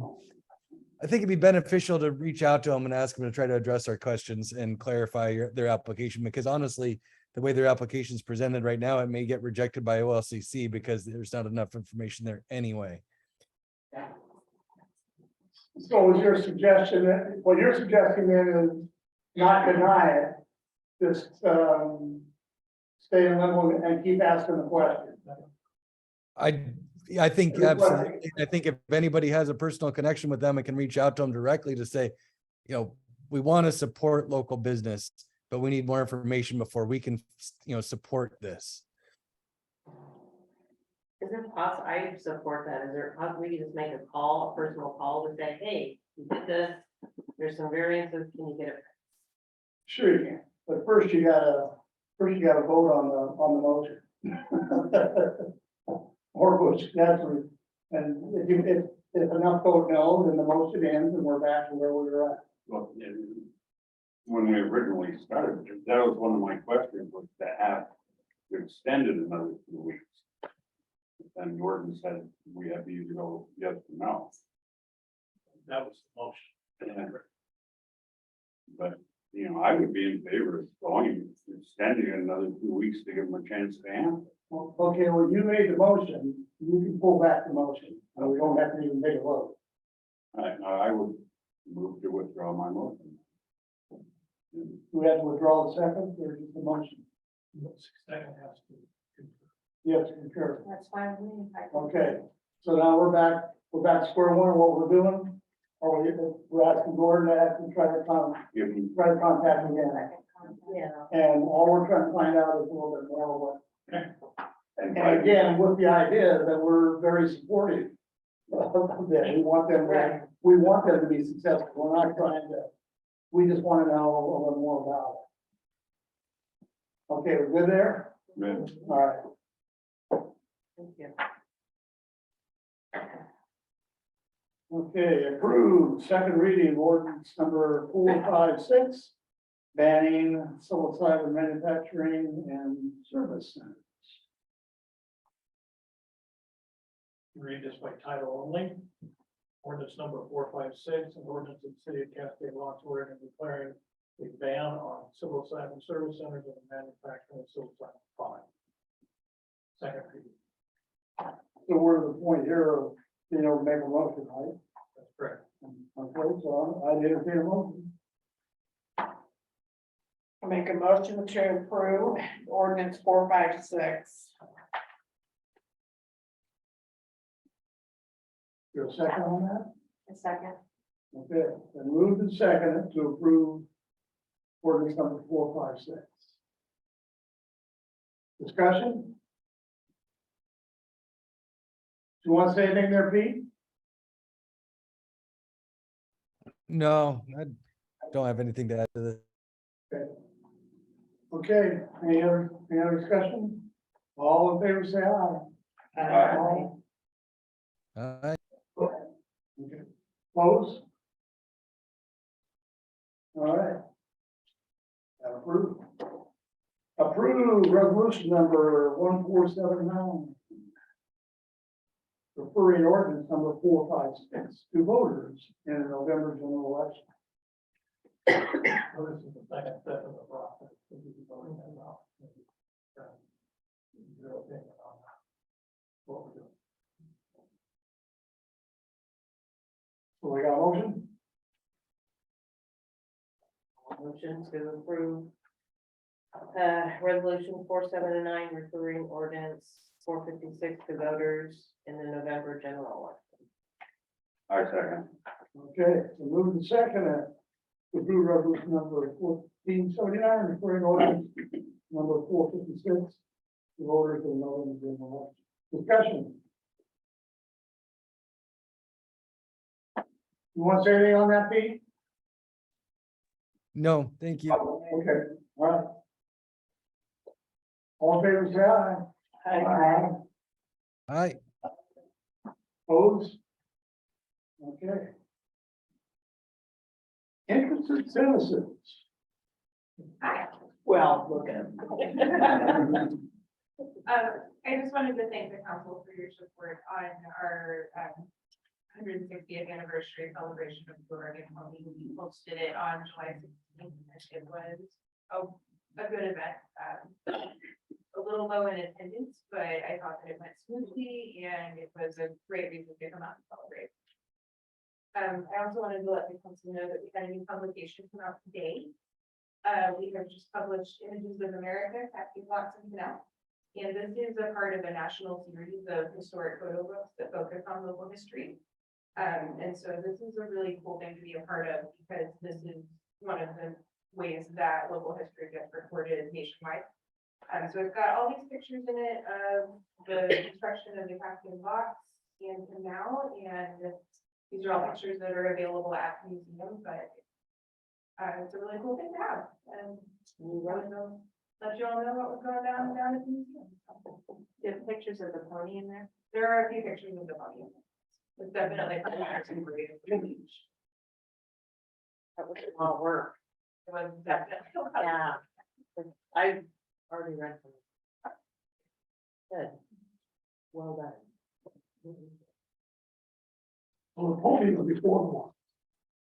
I think it'd be beneficial to reach out to them and ask them to try to address our questions and clarify their application, because honestly, the way their application is presented right now, it may get rejected by OLCC because there's not enough information there anyway. so is your suggestion that, what you're suggesting then is not deny it, just, stay in limbo and keep asking the question? I think absolutely. I think if anybody has a personal connection with them, it can reach out to them directly to say, we want to support local business, but we need more information before we can, support this. Is it possible, I support that, is there, we can just make a call, a personal call to say, hey, you did this, there's some variances, can you get it? Sure you can, but first you gotta vote on the motion. Or which, that's, and if enough vote no, then the motion ends and we're back to where we were at. Well, when we originally started, that was one of my questions, was to have extended another 2 weeks. then Jordan said we have to either go yes or no. That was the motion. And- But, you know, I would be in favor of going, extending it another 2 weeks to give them a chance to answer. Well, okay, well, you made the motion, you can pull back the motion, and we don't have to even take a vote. I would move to withdraw my motion. Do we have to withdraw the second, or just the motion? Second has to. Yes, concur. That's fine with me. Okay, so now we're back to square one of what we're doing. Or we're asking Gordon to ask and try to Give them, contact him again. Yeah. And all we're trying to find out is a little bit more what. and And again, with the idea that we're very supportive of them, we want them to be successful, we're not trying to, we just want to know a little more about it. Okay, we're good there? All right. Thank you. Okay, approved, second reading ordinance number 456, banning psilocybin manufacturing and service centers. Read this by title only. Ordinance number 456, an ordinance of the city of Cascade, Oregon, declaring a ban on psilocybin service centers and the manufacturing of psilocybin products. Second reading. So we're at the point here of being able to make a motion, right? That's correct. Okay, so I entertain a motion. I make a motion to approve ordinance 456. Your second on that? A second. Okay, then moved and seconded to approve ordinance number 456. Discussion? Do you want to say anything there, Pete? No, I don't have anything to add to this. Okay, any other discussion? All in favor, say aye. Aye. Aye. Okay. Opposed? All right. Approved. Approved resolution number 1479. Referring ordinance number 456 to voters in the November general election. So this is the second step in the process. This is voting that out. Your opinion on what we're doing. So we got a motion? Motion to approve. Resolution 479, referring ordinance 456 to voters in the November general election. I second. Okay, so moved and seconded to approve resolution number 1479, referring ordinance number 456 to voters in the November general election. Discussion. You want to say anything on that, Pete? No, thank you. Okay, all right. All in favor, say aye. Aye. Opposed? Okay. Interested citizens. Well, look at him. I just wanted to thank the council for your support on our 160th anniversary celebration of Oregon. We posted it on July 16th. It was a good event. A little low in attendance, but I thought that it went smoothly and it was a great reason to come out and celebrate. I also wanted to let the council know that we had a new publication come out today. We have just published Images of America, Cascade Blocks and Canal. And this is a part of a national series of historic photo books that focus on local history. And so this is a really cool thing to be a part of because this is one of the ways that local history gets recorded nationwide. So it's got all these pictures in it of the construction of the Cascade Blocks and canal, and these are all pictures that are available at the museum, but it's a really cool thing to have. And we want to let you all know what was going down at the museum. Do you have pictures of the pony in there? There are a few pictures of the pony. It's definitely some great. It That was a lot of work. was definitely. Yeah. I already read them. Good. Well done. Well, the podium was before the one.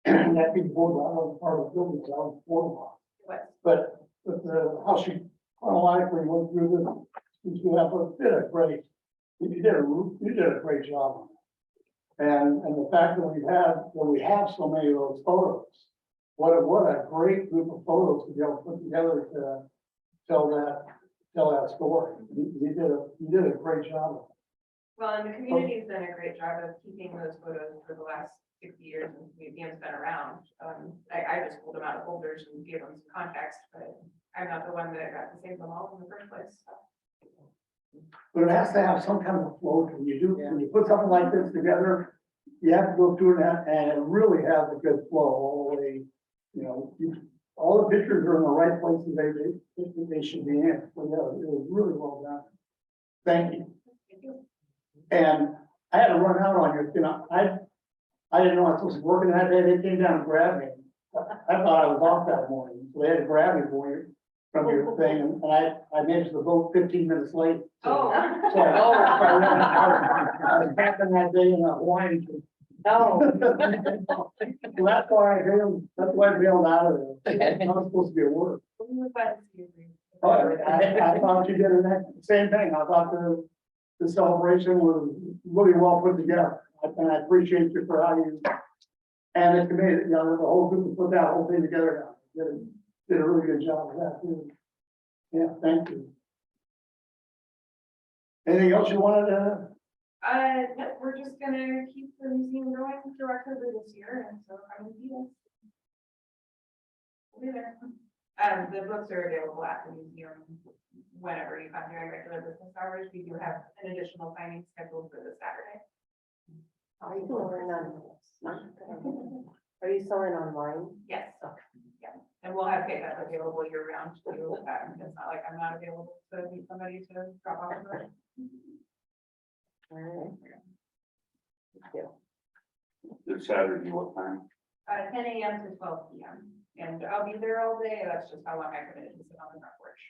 And that being before the, I was part of the building, so I was before the one. What? But the, how she chronologically went through this, you have did a great, you did a great job. And the fact that we have so many of those photos, what a great group of photos to be able to put together to tell that story. You did a great job. Well, and the community's done a great job of keeping those photos for the last 60 years since the museum's been around. I just pulled them out of folders and gave them some context, but I'm not the one that got to save them all in the first place. So. But it has to have some kind of a flow. When you put something like this together, you have to go through that, and it really has a good flow all the way. All the pictures are in the right places they should be in. So yeah, it was really well done. Thank you. Thank you. And I had to run out on you. I didn't know I was supposed to be working that day. They came down and grabbed me. I thought I was off that morning, so they had to grab me for you from your thing, and I managed to vote 15 minutes late. Oh. So I was camping that day in Hawaii. Oh. So that's why I bailed out of there. I was supposed to be at work. I thought you did the same thing. I thought the celebration was really well put together. And I appreciate you for how you, and the committee, the whole group put that whole thing together. Did a really good job of that too. Yeah, thank you. Anything else you wanted to? No, we're just gonna keep the museum going through October this year, and so I'm gonna see us. We'll be there. The books are available at the museum whenever you come during regular business hours. We do have an additional signing scheduled for this Saturday. Are you selling online? Yes. Yeah, and we'll have pickup available year round too. It's not like I'm not available to meet somebody to drop off a book. All right. Thank you. This Saturday, what time? 10 a.m. to 12 p.m. And I'll be there all day. That's just how long I committed to sit on the front porch.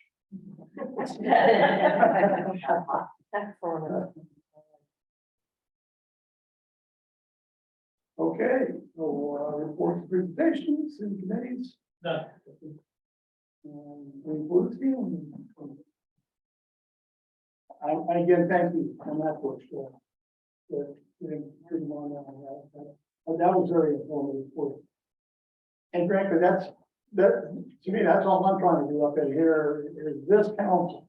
Excellent. Okay, so reports, presentations, and committees. None. I again, thank you on that push. That was very informative. And frankly, to me, that's all I'm trying to do up in here is this council.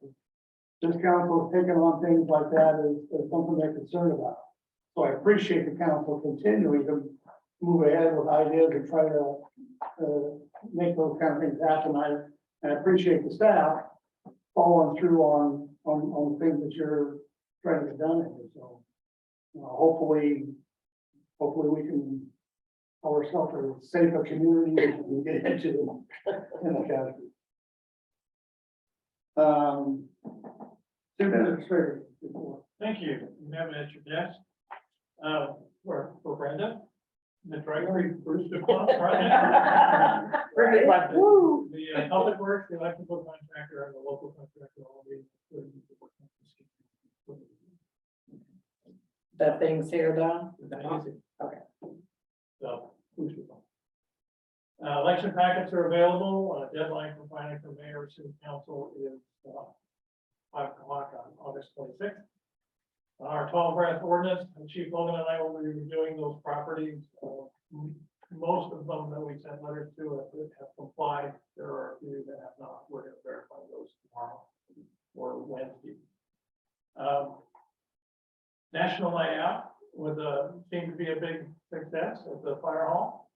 This council taking on things like that is something they're concerned about. So I appreciate the council continuing to move ahead with ideas and try to make those kind of things happen. I appreciate the staff following through on things that you're trying to get done here. So hopefully we can call ourselves a safer community and we can get into in the category. City Administrator report. Thank you. You have it at your desk. For Brenda, the directory, Bruce DeClough, Bring it back. Woo. the public works, the electrical contractor, and the local contractor all be. That thing's here though. Okay. So, Bruce DeClough. Election packets are available. Deadline for filing for mayor and city council is 5 o'clock on August 26th. Our tall grass ordinance, Chief Logan and I will be reviewing those properties. Most of them that we sent letters to have complied. There are a few that have not. We're going to verify those tomorrow or Wednesday. National Night Out seemed to be a big success at the fire hall.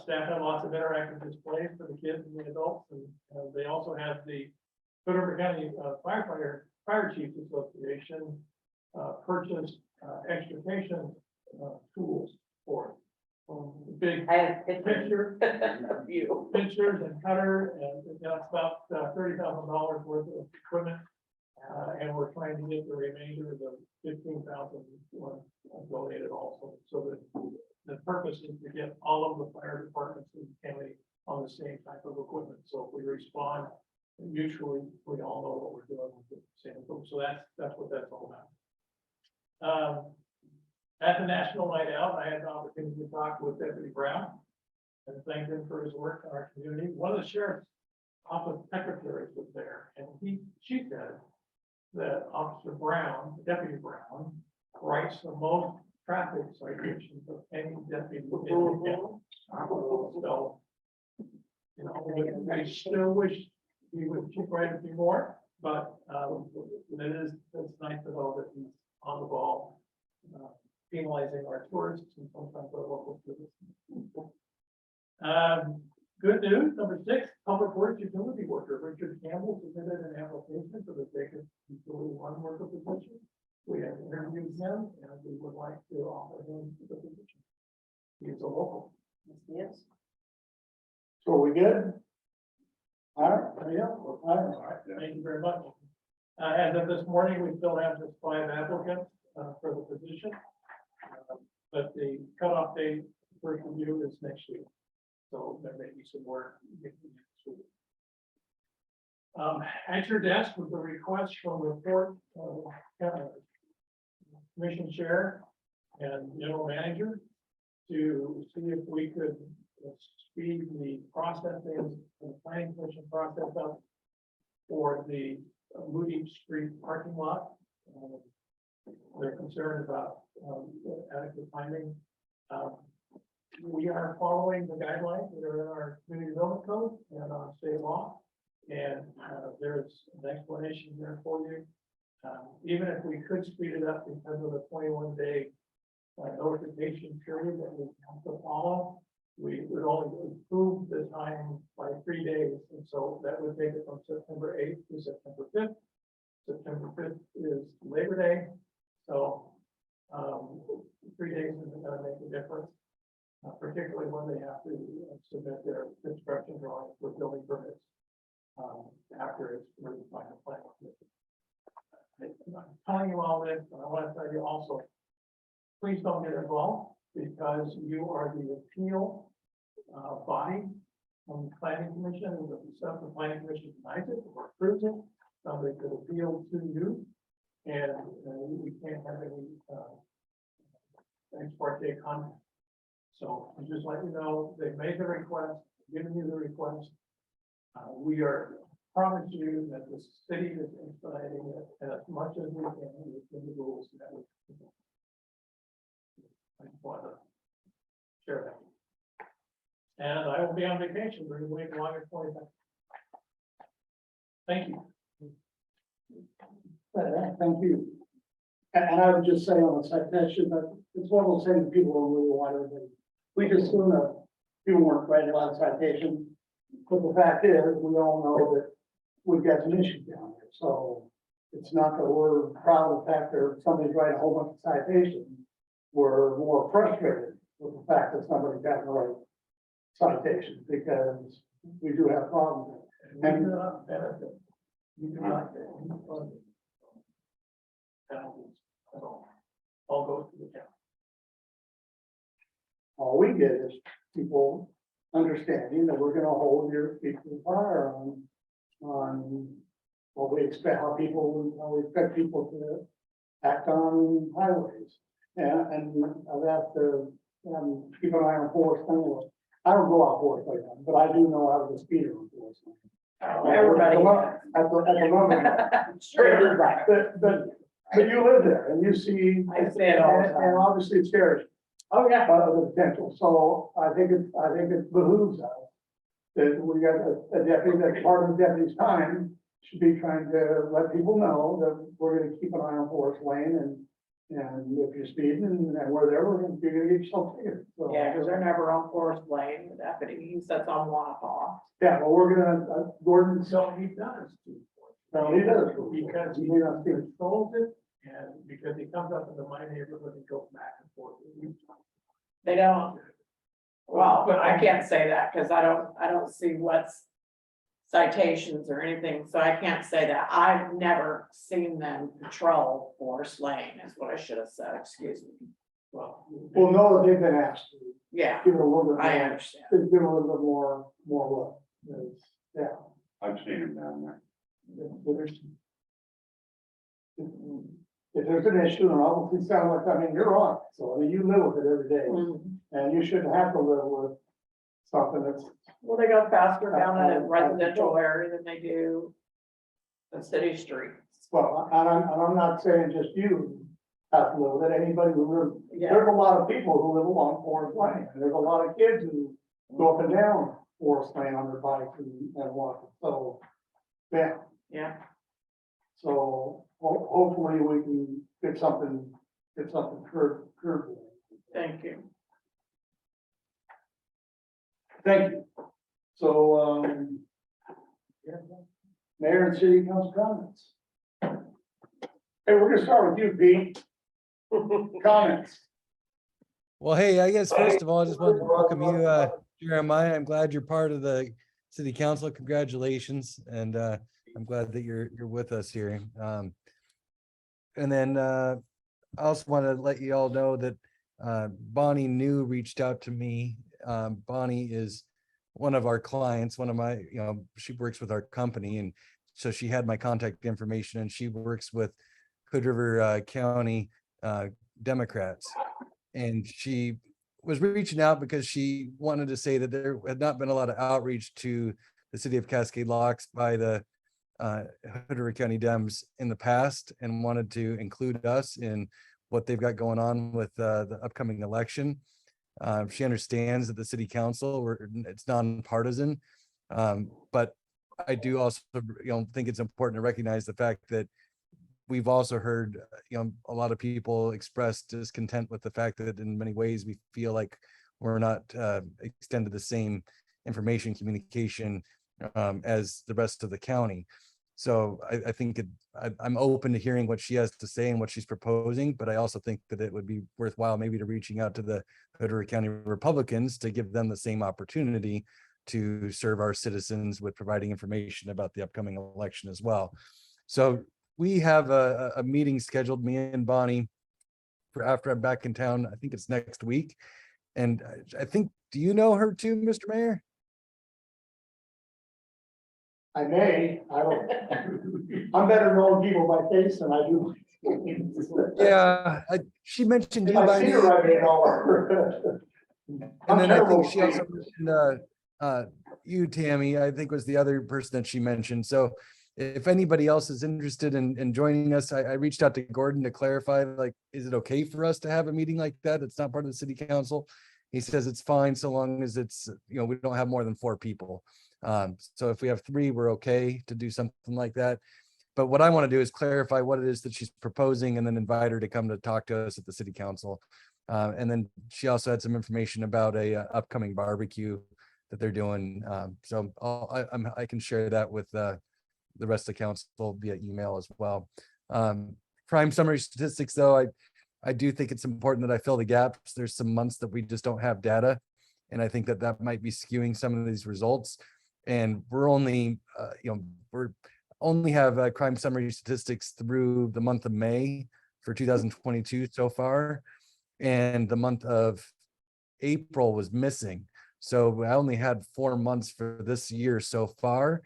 Staff had lots of interactive displays for the kids and the adults, and they also had the Hood County Fire Chiefs Association purchased extrication tools for it. Big I have picture, a few. pictures and cutter, and that's about $30,000 worth of equipment. And we're trying to get the remainder of the 15,000 donated also. So that the purpose is to get all of the fire departments in the county on the same type of equipment. So if we respond mutually, we all know what we're doing with the same equipment. So that's what that's all about. At the National Night Out, I had the opportunity to talk with Deputy Brown and thank him for his work in our community. One of the sheriff's office secretaries was there, and she said that Officer Brown, Deputy Brown, writes the most traffic citations of any deputy in the county. So, you know, I still wish he would keep writing a few more, but it's nice to know that he's on the ball, penalizing our tourists and sometimes our local citizens. Good news, number 6, public works utility worker, Richard Campbell submitted an application for the vacant utility one worker position. We have interviewed him and we would like to offer him the position. He's a local. Yes. So are we good? All right, All right, thank you very much. As of this morning, we still have just 5 applicants for the position. But the cutoff date for review is next week. So there may be some more. At your desk was a request from the report, commission chair and general manager to see if we could speed the processing, the planning commission process up for the Moody Street parking lot. They're concerned about adequate timing. We are following the guidelines that are in our community development code and on state law. And there's an explanation there for you. Even if we could speed it up because of the 21-day notification period that we have to follow, we would only improve the time by 3 days. And so that would take it from September 8th to September 5th. September 5th is Labor Day. So 3 days isn't going to make a difference, particularly when they have to submit their construction drawings for building permits after it's really final plan. I'm telling you all this, but I want to tell you also, please don't get involved because you are the appeal body from the planning commission. And if the planning commission denies it or approves it, somebody could appeal to you. And we can't have any ex parte contact. So I'm just letting you know, they've made the request, given you the request. We are promise you that the city is expediting it as much as we can within the rules that we. I just want to share that. And I will be on vacation during the week of August 25th. Thank you. Thank you. And I would just say on the citation that it's one of those things people don't really want everybody. We just assume that people weren't writing a lot of citations. But the fact is, we all know that we've got some issues down there. So it's not that we're proud of the fact that somebody's writing a whole bunch of citations. We're more frustrated with the fact that somebody got the right citation because we do have problems. And we do not benefit. We do not get any funding. Penalties at all goes to the county. All we get is people understanding that we're gonna hold your feet to the fire on what we expect, how we expect people to act on highways. And I've asked to keep an eye on Forest Lane. I don't go out Forest Lane, but I do know how to speed on Forest Lane. Everybody. At the moment. Sure. But you live there and you see. I see it all the time. And obviously it scares you. Oh, yeah. The potential. So I think it behooves us that we got a deputy, that part of the deputy's time should be trying to let people know that we're gonna keep an eye on Forest Lane and if you're speeding and we're there, you're gonna get yourself ticketed. So, Yeah, because they're never on Forest Lane, the deputy, he sits on Wapak. yeah, well, we're gonna, Gordon, So he does. no, he does. Because he may not see it. controls it and because he comes up into my neighborhood and goes back and forth. They don't, well, but I can't say that because I don't see what's citations or anything, so I can't say that. I've never seen them patrol Forest Lane, is what I should have said, excuse me. Well, No, they've been asked to Yeah, give it a little bit. I more- understand. to give it a little bit more look. Yeah. I've seen him down there. If if there's an issue, and obviously sound like, I mean, you're on, it. So I mean, you live with it every day, and you shouldn't have to live with something that's, Well, they go faster down in a residential area than they do the city streets. well, and I'm not saying just you have to live with it, anybody who lives, Yeah, there's a lot of people who live along Forest Lane, and there's a lot of kids who go up and down Forest Lane on their bikes and walk, so, yeah. yeah. So hopefully we can get something curved. Thank you. Thank you. So, Mayor and City Council comments. Hey, we're gonna start with you, Pete. Comments. Well, hey, I guess first of all, I just wanted to welcome you, Jeremiah. I'm glad you're part of the city council. Congratulations. And I'm glad that you're with us here. And then I also want to let you all know that Bonnie New reached out to me. Bonnie is one of our clients, one of my, she works with our company. And so she had my contact information, and she works with Hood River County Democrats. And she was reaching out because she wanted to say that there had not been a lot of outreach to the city of Cascade Locks by the Hood River County Dems in the past, and wanted to include us in what they've got going on with the upcoming election. She understands that the city council, it's nonpartisan, but I do also, think it's important to recognize the fact that we've also heard, a lot of people express discontent with the fact that in many ways we feel like we're not extended the same information communication as the rest of the county. So I think I'm open to hearing what she has to say and what she's proposing, but I also think that it would be worthwhile maybe to reaching out to the Hood River County Republicans to give them the same opportunity to serve our citizens with providing information about the upcoming election as well. So we have a meeting scheduled, me and Bonnie, for after I'm back in town. I think it's next week. And I think, do you know her too, Mr. Mayor? I may, I don't. I'm better knowing people by face than I do. Yeah, she mentioned you If I by see name. her, I may know her. And then I terrible think she with also mentioned you, Tammy, I think was the other person that she mentioned. So if anybody else is interested in joining us, I reached out to Gordon to clarify, like, is it okay for us to have a meeting like that? It's not part of the city council. He says it's fine so long as it's, we don't have more than 4 people. So if we have 3, we're okay to do something like that. But what I want to do is clarify what it is that she's proposing, and then invite her to come to talk to us at the city council. And then she also had some information about a upcoming barbecue that they're doing. So I can share that with the rest of the council via email as well. Crime summary statistics, though, I do think it's important that I fill the gaps. There's some months that we just don't have data, and I think that might be skewing some of these results. And we're only, we're only have crime summary statistics through the month of May for 2022 so far, and the month of April was missing. So I only had 4 months for this year so far.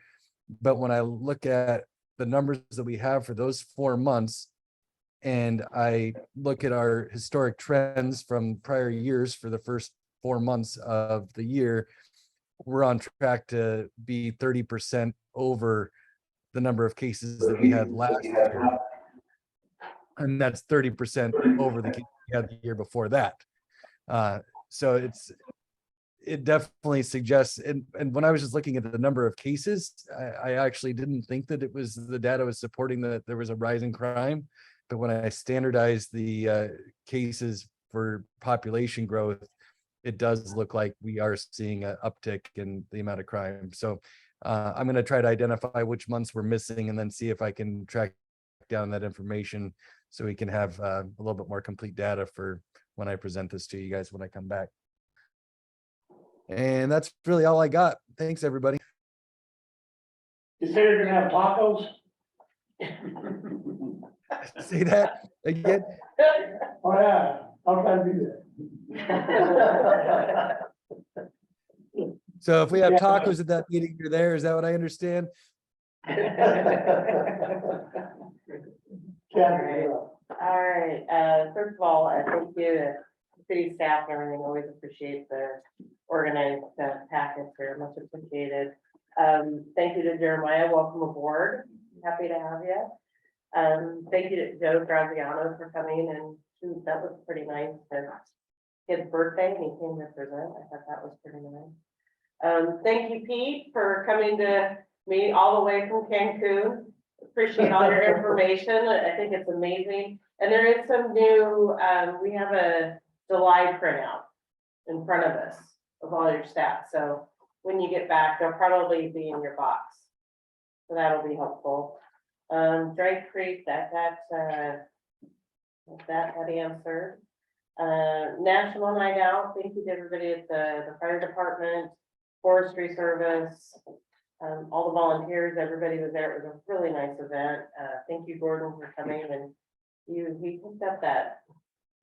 But when I look at the numbers that we have for those 4 months, and I look at our historic trends from prior years for the first 4 months of the year, we're on track to be 30% over the number of cases that we had last year. And that's 30% over the case we had the year before that. So it definitely suggests, and when I was just looking at the number of cases, I actually didn't think that it was the data was supporting that there was a rise in crime. But when I standardized the cases for population growth, it does look like we are seeing an uptick in the amount of crime. So I'm going to try to identify which months we're missing, and then see if I can track down that information so we can have a little bit more complete data for when I present this to you guys when I come back. And that's really all I got. Thanks, everybody. You say you're gonna have tacos? Say that again. Oh, yeah, I'll try to do that. So if we have tacos at that meeting, you're there. Is that what I understand? Can't, All right, first of all, thank you to city staff and everything, always appreciate the organized packets here, much appreciated. Thank you to Jeremiah, welcome aboard, happy to have you. Thank you to Joe Graziano for coming, and shoot, that was pretty nice, his birthday, and he came to present, I thought that was pretty nice. Thank you, Pete, for coming to me all the way from Cancun. Appreciate all your information. I think it's amazing. And there is some new, we have a July printout in front of us of all your stats. So when you get back, they'll probably be in your box. So that'll be helpful. Drake Creek, that answered. National Night Out, thank you to everybody at the fire department, forestry service, all the volunteers, everybody was there. It was a really nice event. Thank you, Gordon, for coming, and he picked up that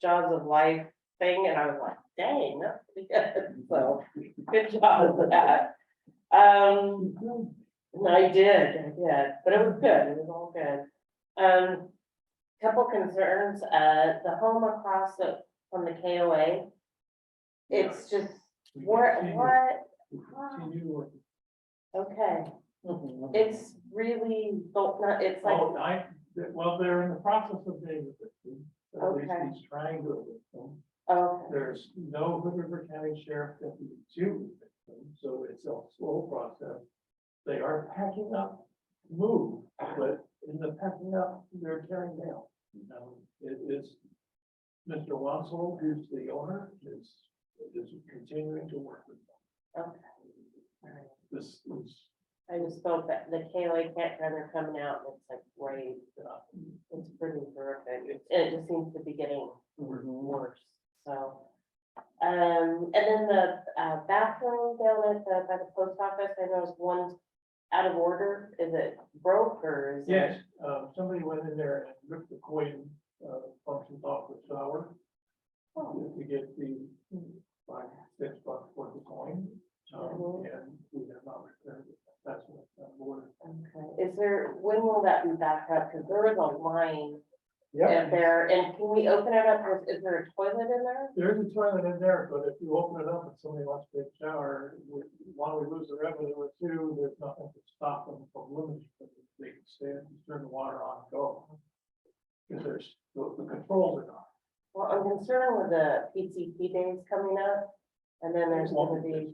Jaws of Life thing, and I was like, dang, that's pretty good. So good job with that. I did, but it was good. It was all good. Couple concerns, the home across from the KOA. It's just, what? Okay, it's really, it's like, Oh, well, they're in the process of being evicted. At least Okay. he's trying to evict them. okay, There's no Hood River County Sheriff deputy to evict them, so it's a slow process. They are packing up, move, but in the packing up, they're tearing down. It is, Mr. Wansel, who's the owner, is continuing to work with them. okay. All right. This is, I just felt that the KLA campground are coming out, and it's like, great, it's pretty terrific, and it just seems to be getting worse, so. And then the bathroom down at by the post office, I noticed one's out of order, is it broke or is it? yes, somebody went in there and ripped the coin functions off the shower to get the $5, $6 worth of coin. And we have not returned it. That's what that order. Okay, is there, when will that be back up, because there is a line Yeah, there, and can we open it up, is there a toilet in there? There is a toilet in there, but if you open it up and somebody wants to take a shower, one, we lose the revenue, or two, there's nothing to stop them from limiting. They can stand, turn the water on, and go. Because there's, the controls are not. Well, I'm concerned with the PCP days coming up, and then there's gonna be,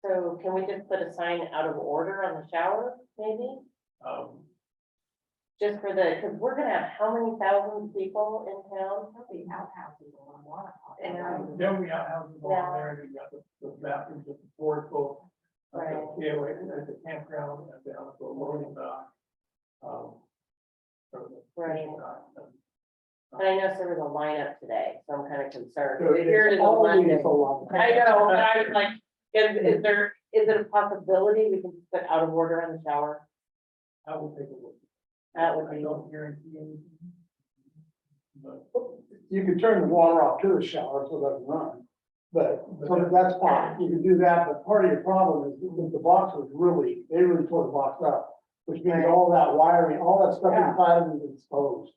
so can we just put a sign out of order on the shower, maybe? Just for the, because we're gonna have how many thousands of people in town? Probably outhouses on water. And, Then we have the one there, you got the bathrooms at the port, both. Right. Yeah, at the campground, and down at the loading dock. Or the Right. fishing dock, and but I know there was a lineup today, so I'm kind of concerned. so Here it is on always Monday. a lot. I know, but I was like, is it a possibility we can just put out of order on the shower? I will take a look. That would I be, don't guarantee anything. But You can turn the water off to the shower so it doesn't run. But, so that's fine, you can do that, but part of your problem is that the box was really, they really tore the box up. Which means Right. all that wiring, all that stuff Yeah. inside of it is exposed.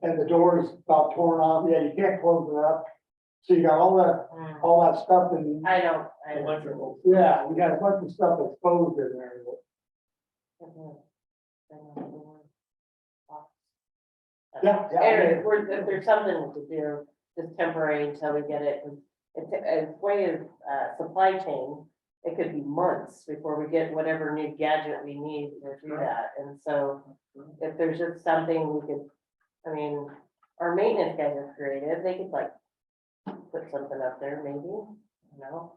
And the door is about torn off, yeah, you can't close it up. So you got all that stuff in, I don't. electrical. yeah, you got a bunch of stuff exposed in there. Yeah, yeah. Anyway, if there's something to do, just temporary until we get it, 'cause it's way of supply chain. It could be months before we get whatever new gadget we need to do that, and so if there's just something we could, I mean, our maintenance guys are creative, they could like put something up there, maybe, you know?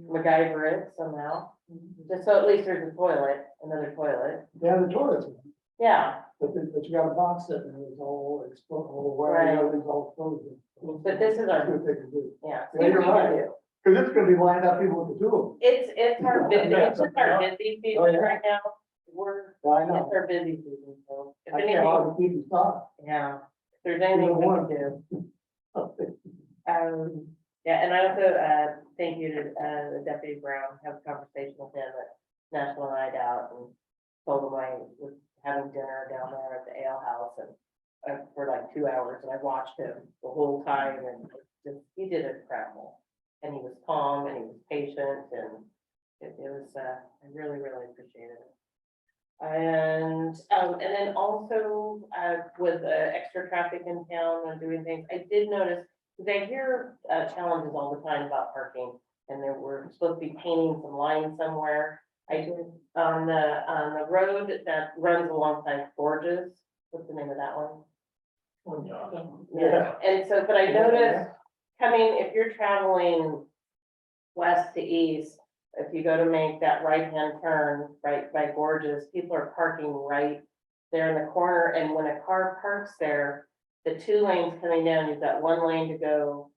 MacGyver it somehow, just so at least there's a toilet, another toilet, Yeah, the toilets, yeah. but you got a box sitting there, it's all exposed, all the wiring, Right. everything's all exposed. But this is That's our, what they can do. yeah. Yeah, you're right. do. Cause it's gonna be lined up people with the two of It's our busy, it's just our busy Oh, season yeah. right now, we're, them. I it's know. our busy season, so. If I can't anything, hardly keep in stock. yeah, if there's anything we can do. Yeah, and I also, thank you to, the Deputy Brown, have a conversation with him at National Night Out, and told them I was having dinner down there at the ale house and for like 2 hours, and I watched him the whole time, and he did incredible. And he was calm and he was patient, and it was, I really, really appreciated it. And then also, with the extra traffic in town and doing things, I did notice, because I hear challenges all the time about parking, and there were supposed to be painting some lines somewhere. I did on the road that runs alongside Gorges. What's the name of that one? Yeah, and so, but I noticed coming, if you're traveling west to east, if you go to make that right-hand turn right by Gorges, people are parking right there in the corner, and when a car parks there, the 2 lanes coming down, you've got 1 lane to go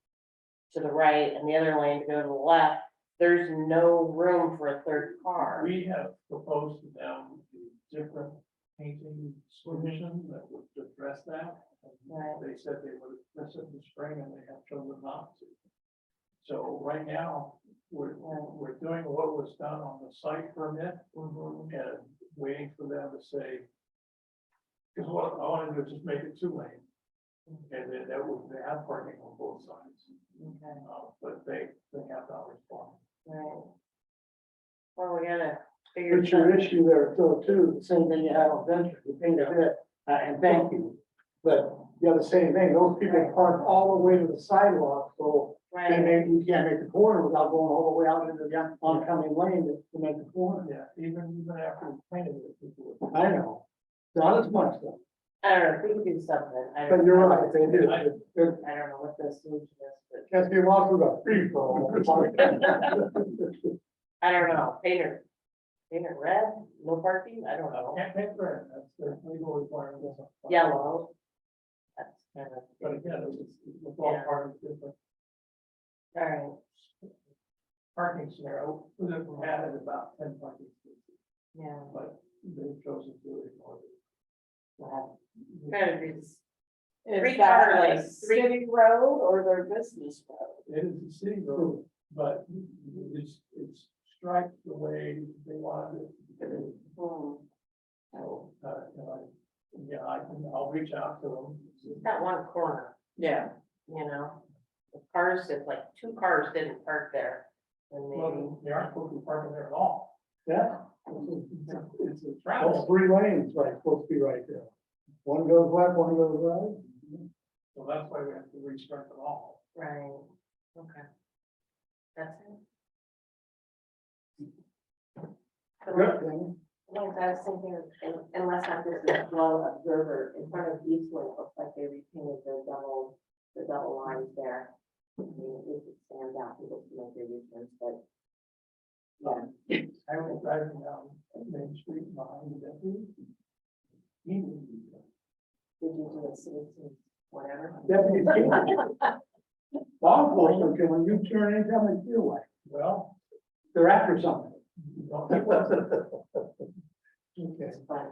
to the right and the other lane to go to the left. There's no room for a 3rd car. We have proposed to them a different painting solution that would address that. Right. They said they would address it in the spring, and they have chosen not to. So right now, we're doing what was done on the site permit and waiting for them to say, because what I want to do is just make it 2 lane. And then that would, they have parking on both sides. Okay. But they have not responded. Right. Well, we gotta figure. But your issue there, Phil, too, the same thing you had on Venture, you painted it, and thank you. But you have the same thing, those people park all the way to the sidewalk, so Right. you can't make the corner without going all the way out into the oncoming lane to make the corner. Yeah, even after we painted it, people would. I know, not as much though, I don't know, if we can do something. but you're right, they do. I don't know what the solution is, but Can't be walking with a free for all. I don't know, paint it red, no parking, I don't know. Can't paint red, that's the legal requirement. Yellow. That's kind of, But again, it's all Yeah. part of the different all right, parking scenario. We added about 10 parking spaces, yeah. but they've chosen to ignore it. Well, gotta be this- Is Three that car a lanes. city road or their business road? It is a city road, but it's striped the way they wanted it to be. Hmm. So, I'll reach out to them. It's that one corner, Yeah. you know, the cars, if like 2 cars didn't park there, then maybe. Well, they aren't supposed to be parking there at all. Yeah, It's a that's travel. 3 lanes, right, supposed to be right there. One goes left, one goes right. So that's why we have to restart them all. Right, okay. That's it. Good thing. Yes, I was thinking, unless I'm just a slow observer, in front of Eastwood, it looks like they repainted the double lines there. I mean, it stands out, people can make their U-turns, but. Yeah, I was driving down Main Street behind the deputy. He didn't do that. did you do a citizen, whatever? Deputy King. Law enforcement can, when you turn anytime they feel like, Well, they're after something. you don't think that's Okay. It's fun.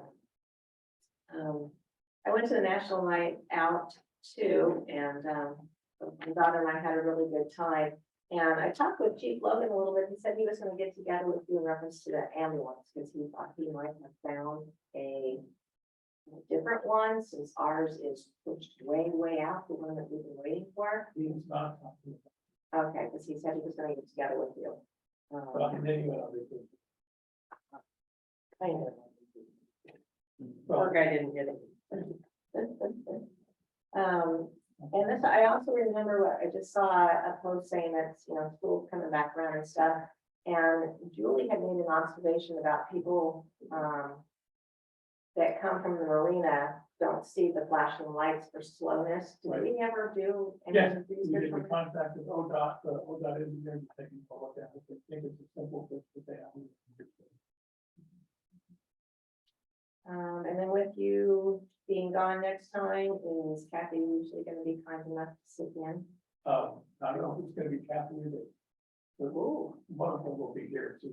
I went to the National Night Out too, and, my daughter and I had a really good time. And I talked with Chief Logan a little bit. He said he was gonna get together with you in reference to the ambulance, because he thought he might have found a different one, since ours is pushed way, way out, the one that we've been waiting for. he's not. Okay, because he said he was gonna get together with you. But then he went on vacation. I know. Well, Poor guy didn't get it. And this, I also remember what I just saw a post saying that, school's coming back around and stuff. And Julie had made an observation about people, that come from the marina don't see the flashing lights for slowness. Did we ever do? any Yes, research we on that? contacted ODOT, ODOT engineer to take a look at it. They think it's a simple fix that they have. And then with you being gone next time, is Kathy usually gonna be kind enough to sit in? I don't know if it's gonna be Kathy or Dave. But one of them will be here to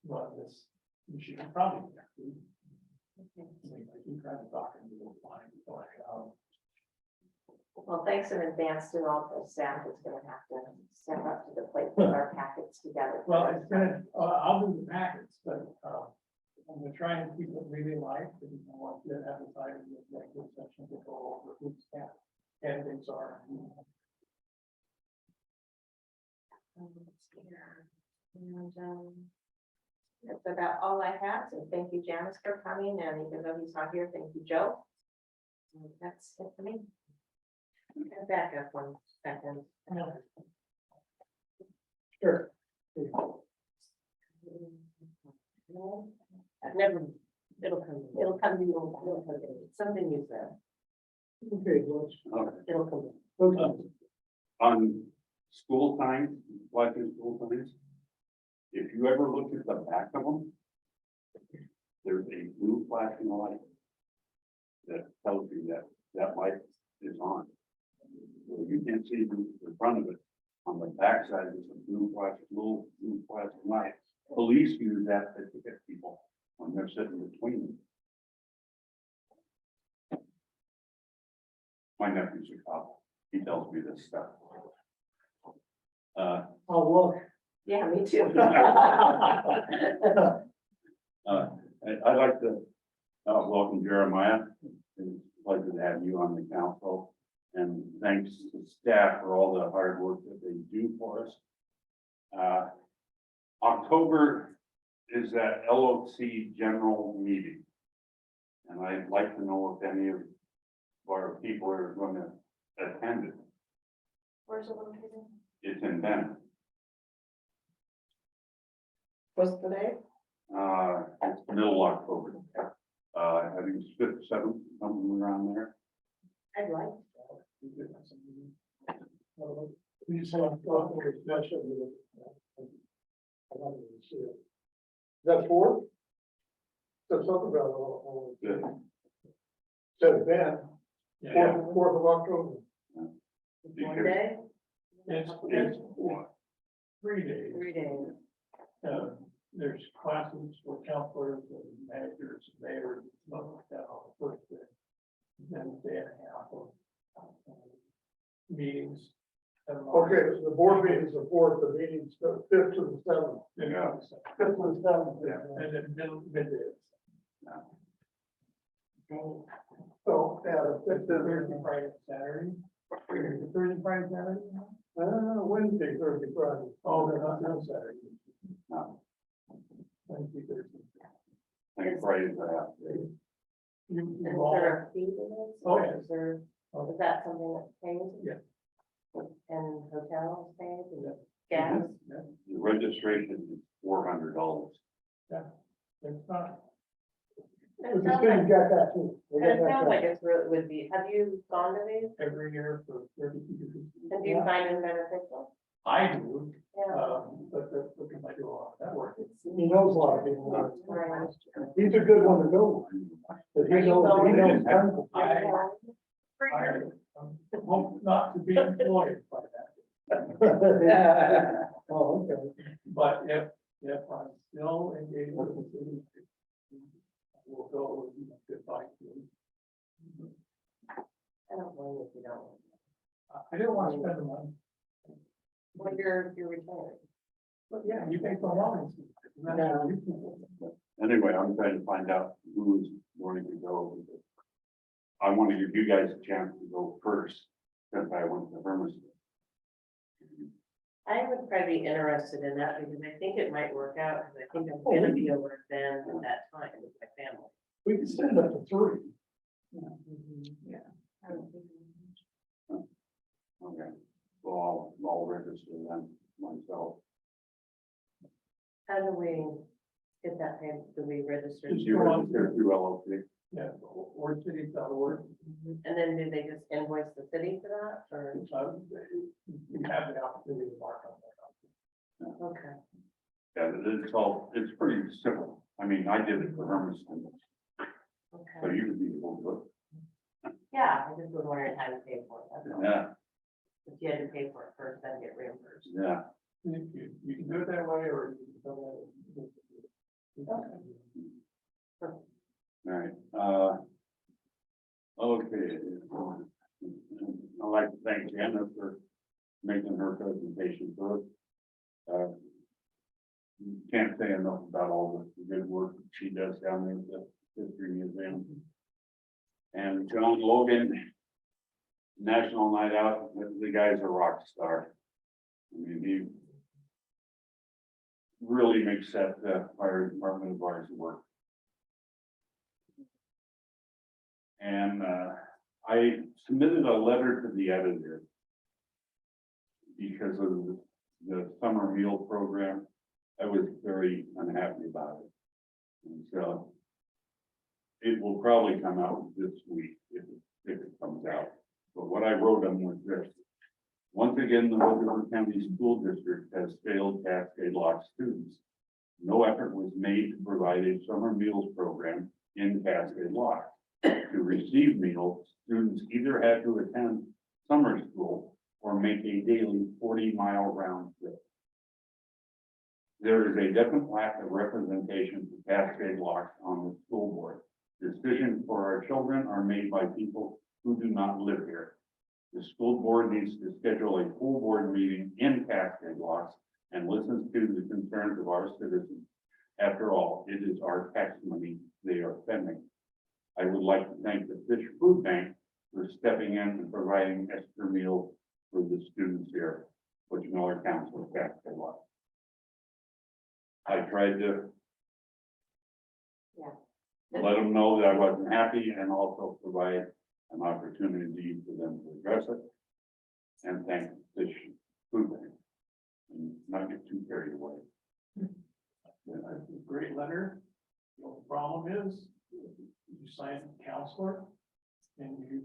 run this machine, probably. Kathy. I mean, I do try to talk and do it fine, Well, thanks in advance to all the staff that's gonna have to step up to the plate with our packets together. Well, it's gonna, I'll do the packets, but, I'm gonna trying to keep it really light, because I want to advertise the executive session to go over who candidates are. That's about all I have, so thank you, Janice, for coming, and even though he's not here, thank you, Joe. And that's it for me. Can back up 1 second. Sure. I've never, it'll come to you, something you said, Okay, well, Okay. it'll come. okay. On school signs, watching school signs. If you ever look at the back of them, there's a blue flashing light that tells you that that light is on. So you can't see the front of it. On the back side, there's a blue flashing light. Police use that to get people when they're sitting between them. My nephew's a cop. He tells me this stuff. Oh, look. Yeah, me too. I'd like to welcome Jeremiah. It's a pleasure to have you on the council. And thanks to staff for all the hard work that they do for us. October is that LOC general meeting. And I'd like to know if any of our people are going to attend it. Where's it located? It's in Bennett. What's the date? It's middle October. I think it's 5th, 7th, something around there. I'd like. We just have a discussion. I don't even see it. Is that 4? That's something about all. Good. Said Ben, Yeah, 4th of October. One day, it's 3 days. 3 days. There's classes for counselors and managers, mayors, stuff like that on the first day. Then a day and a half of meetings. Okay, so the board meeting is the 4th, the meeting's the 5th to the 7th. Yeah. 5th to the 7th. Yeah, and then midday. So, yeah, it's Thursday, Friday, Saturday. Thursday, Friday, Saturday? Wednesday, Thursday, Friday. Oh, they're not on Saturday. No, Wednesday, Thursday. I think Friday's a half day. You And is all- there a fee to this? Oh, yeah. Is there, is that something that's paid? Yeah. And hotels paid, and Yeah. gas? Yeah, The registration is $400. it's not. And The it sounds city's like, got that too. They got and it that sounds too. like it's really, would be, have you gone to these? Every year for 30 years. And do you find them beneficial? I do, Yeah. but because I do a lot of that work. He knows a lot of people. Right. He's a good one to go. But Are he you knows, he going? knows tons of I hope not to be employed by that, people. Oh, okay. but if I'm still engaged with the city, we'll go with goodbye to. I don't blame you if you don't. I didn't want to spend the money, Well, you're retired. but yeah, you pay for loans. Anyway, I'm trying to find out who's going to go. I want to give you guys a chance to go first, since I went to Hermiston. I would probably be interested in that because I think it might work out, because I think I'm gonna be over then at that time with my family. We can send up to 3. Okay, so I'll register them myself. How do we get that paid? Do we register? Did you register through LLC? Yeah, or city.org. And then do they just invoice the city for that, or? You have the opportunity to mark on that. Okay. Yeah, it's pretty simple. I mean, I did it for Hermiston, so Okay. you could be able to, Yeah, I just was wondering how to pay for it. That's all. yeah, If you had to pay for it first, then get reimbursed. yeah. You can do it that way, or you can go. All right, okay. I'd like to thank Anna for making her presentation for us. can't say enough about all the good work that she does down there at the History Museum. And John Logan, National Night Out, the guy's a rock star. I mean, he really makes that fire department of ours work. And I submitted a letter to the editor because of the summer meal program. I was very unhappy about it. And so it will probably come out this week if it comes out. But what I wrote them was this. Once again, the Woodruff County School District has failed Cascade Lock students. No effort was made to provide a summer meals program in Cascade Lock. To receive meals, students either had to attend summer school or make a daily 40-mile round trip. There is a definite lack of representation for Cascade Locks on the school board. Decisions for our children are made by people who do not live here. The school board needs to schedule a full board meeting in Cascade Locks and listens to the concerns of our citizens. After all, it is our tax money they are spending. I would like to thank the Fish Food Bank for stepping in and providing extra meals for the students here, which Miller Council of Cascade Locks. I tried to let them know that I wasn't happy and also provide an opportunity for them to address it. And thank Fish Food Bank and not get too carried away. That's a great letter. The only problem is, you signed counselor, and you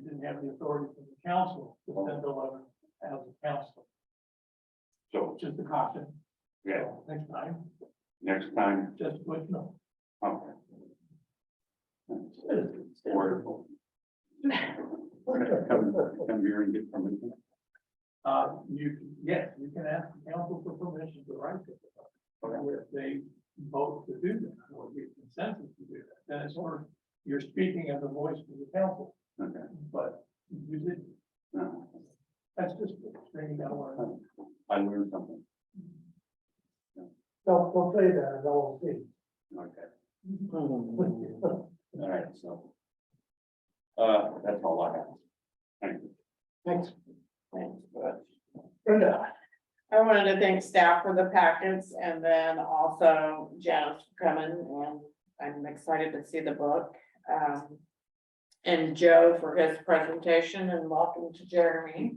didn't have the authority from the council to send a letter as a counselor. So, Just a caution. yeah, So, next time, just just let you know. okay. Wonderful. Come here and get permission. Yes, you can ask the council for permission to write it. But if they vote to do that, or get consensus to do that, then it's sort of, you're speaking as a voice for the council, Okay. but you didn't. No, That's just the thing you gotta learn. I learned something. Don't say that, it's all see. Okay. All right, so. That's all I have. Thank you. Thanks. Thanks, Butch. Brenda. I wanted to thank staff for the packets and then also Janice for coming, and I'm excited to see the book. And Joe for his presentation, and welcome to Jeremy.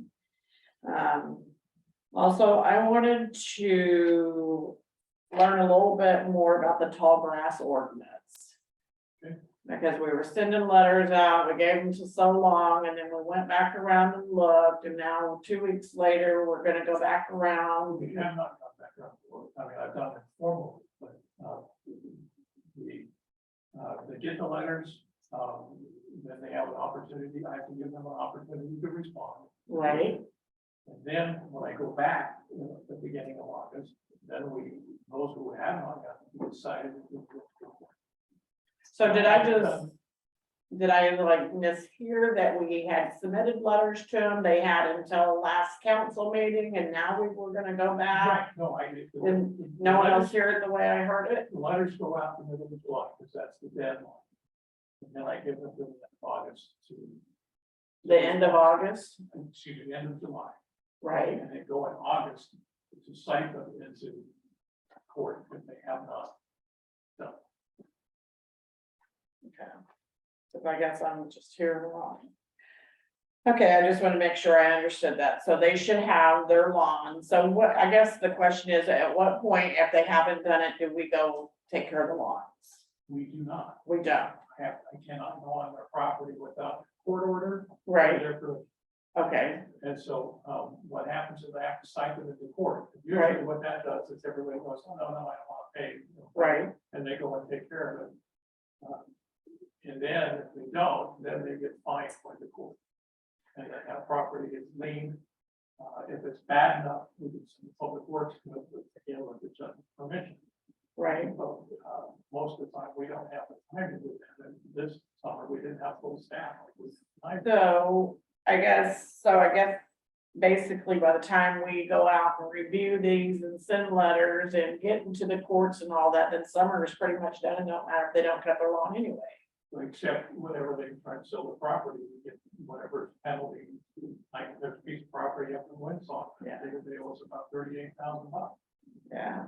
Also, I wanted to learn a little bit more about the tall grass ordinance. Okay. Because we were sending letters out, we gave them to so long, and then we went back around and looked, and now 2 weeks later, we're gonna go back around. We have not come back around. I mean, I've done it formally, but, they get the letters, then they have an opportunity, I can give them an opportunity to respond. Right, And then when I go back, at the beginning of August, then those who have not gotten decided. so did I like mishear that we had submitted letters to them, they had until last council meeting, and now we were gonna go back? Right, no, I. Did no one else hear it the way I heard it? The letters go out in the middle of July, because that's the deadline. And then I give them to August to. The end of August, Excuse me, the end of July. right? And they go in August to cite them into court if they have not done. Okay. So I guess I'm just hearing wrong. Okay, I just want to make sure I understood that. So they should have their lawn. So what, I guess the question is, at what point, if they haven't done it, do we go take care of the lawns? We do not We don't, I cannot go on their property without court order. right? Okay. Okay, And so, what happens is I have to cite them into court. Right. Usually what that does is everybody goes, oh, no, I don't want to pay. right, And they go and take care of it. And then if they don't, then they get fined by the court. And then that property is lien. If it's bad enough, we can send public works to again with the judge's permission. right. But, most of the time, we don't have the time to do that. And this summer, we didn't have full staff. So I guess basically, by the time we go out and review these and send letters and get into the courts and all that, then summer is pretty much done, and don't matter if they don't cut their lawn anyway. Except whenever they try to sell the property, we get whatever penalty, like there's a piece of property up in Windsor. Yeah. It was about $38,000. Yeah.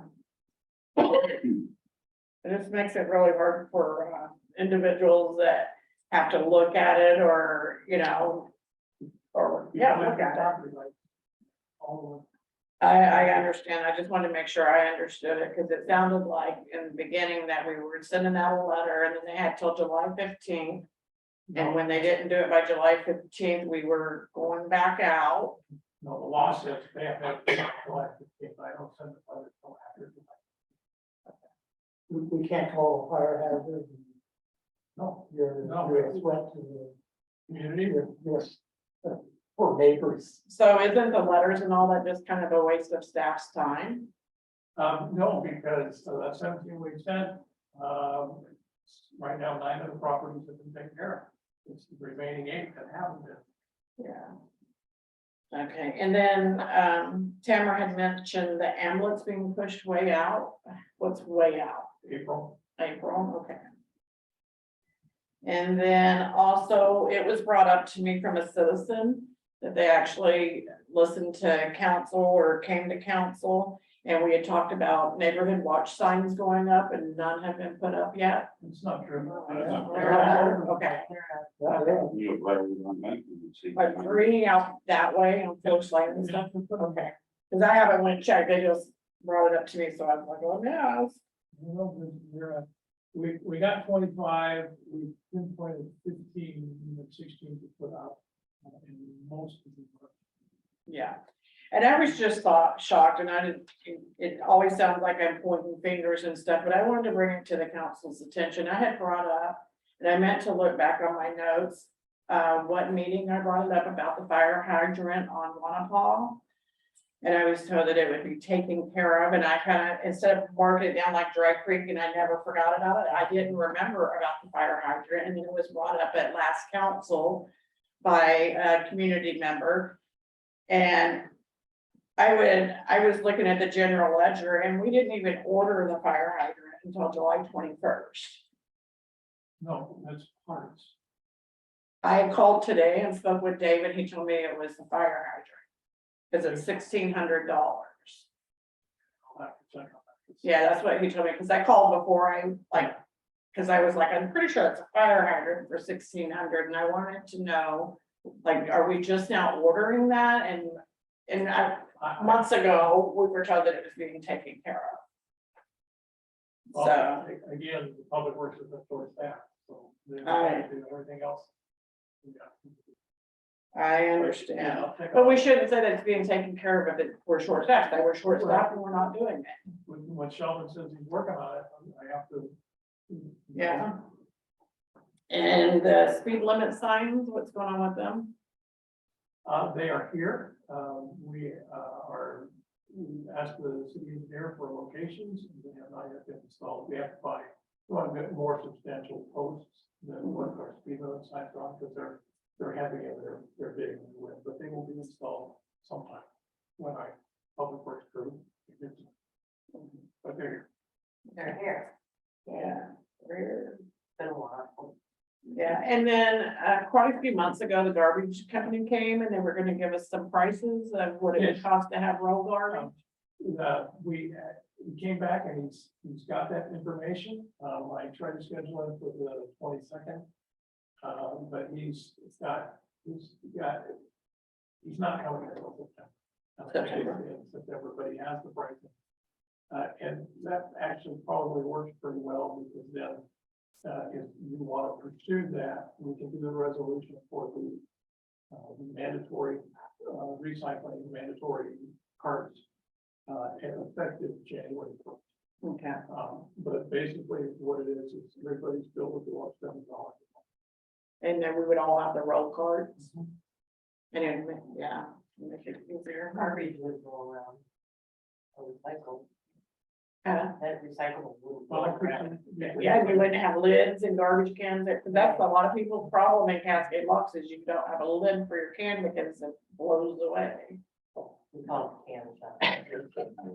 It just makes it really hard for individuals that have to look at it or, you know, or, yeah, look at it. Property, like, all I understand. I just wanted to make sure I understood it, because it sounded like in the beginning that we were sending out a letter and then they had till July 15th. And when they didn't do it by July 15th, we were going back out. no, the law says they have to have it July 15th. I don't send the letter till after July. We can't call a fire hazard. No, You're No. a threat to community, yes, for neighbors. So isn't the letters and all that just kind of a waste of staff's time? no, because that 17 we sent, right now, 9 of the properties have been taken care of. It's the remaining 8 that haven't been. Yeah. Okay, and then Tamara had mentioned the ambulance being pushed way out. What's way out? April, April, okay. And then also, it was brought up to me from a citizen that they actually listened to council or came to council. And we had talked about neighborhood watch signs going up and none have been put up yet. it's not true. Okay, You have letters on that, you can see. like 3 out that way on Phillips Lane and stuff, okay. Cause I haven't went and checked, they just brought it up to me, so I was like, oh, no. We got 25, we pinpointed 15, and 16 to put out. And most of them. Yeah, and I was just shocked, and I didn't, it always sounds like I'm pointing fingers and stuff, but I wanted to bring it to the council's attention. I had brought up, and I meant to look back on my notes, what meeting I brought it up about the fire hydrant on Wanapah. And I was told that it would be taken care of, and I kind of, instead of marking it down like Dry Creek, and I never forgot about it, I didn't remember about the fire hydrant, and then it was brought up at last council by a community member. And I was looking at the general ledger, and we didn't even order the fire hydrant until July 21st. No, that's parts. I called today and spoke with David, he told me it was the fire hydrant. Cause it's $1,600. Yeah, that's what he told me, cause I called before I cause I was like, I'm pretty sure it's a fire hydrant for 1,600, and I wanted to know, like, are we just now ordering that? And months ago, we were told that it was being taken care of. Well, So, again, the public works is a short staff, so they I- do everything else. Yeah. I understand, Yeah, but we shouldn't say that it's being taken care of if we're short staffed, we're short staffed and we're not doing it. When Sheldon says he's working on it, I have to. Yeah. And the speed limit signs, what's going on with them? They are here. We asked the city engineer for locations, and they have not yet been installed. We have to buy one bit more substantial posts than what our speed limit signs are, because they're heavy and they're big, but they will be installed sometime when our public works crew. But they're They're here. Yeah. Weird. Been a while. Yeah, and then quite a few months ago, the garbage company came and they were gonna give us some prices of what it would Yes. cost to have roll garbage. we came back and he's got that information. I tried to schedule it for the 22nd. But he's not coming until September. September, but he has the pricing. And that actually probably works pretty well, because then if you want to pursue that, we can do the resolution for the mandatory recycling, mandatory carts effective January 1st. Okay. But basically what it is everybody's bill would go up $7. And then we would all have the roll cards. And then, yeah, make it easier. Garbage would go around. A recycle. That recyclable. Well, I appreciate it. Yeah, and you wouldn't have lids and garbage cans there, because that's a lot of people's problem in Cascade locks is you don't have a lid for your can because it blows away. We call it can shop.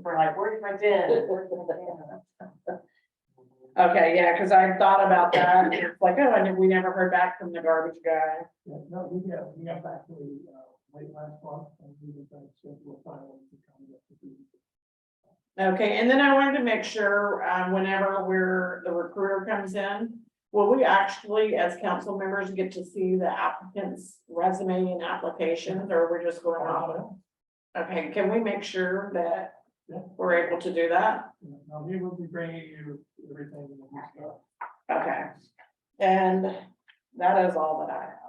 We're like, where's my bin? Where's my bin? Okay, yeah, because I thought about that, and it's like, oh, and we never heard back from the garbage guy. Yeah, no, we got back to late last month, and we were trying to schedule a final to come up with the. Okay, and then I wanted to make sure, whenever the recruiter comes in, will we actually, as council members, get to see the applicant's resume and applications, or we're just going off? Okay, can we make sure that Yeah. we're able to do that? Now, he will be bringing you everything that he's got. Okay, and that is all that I have.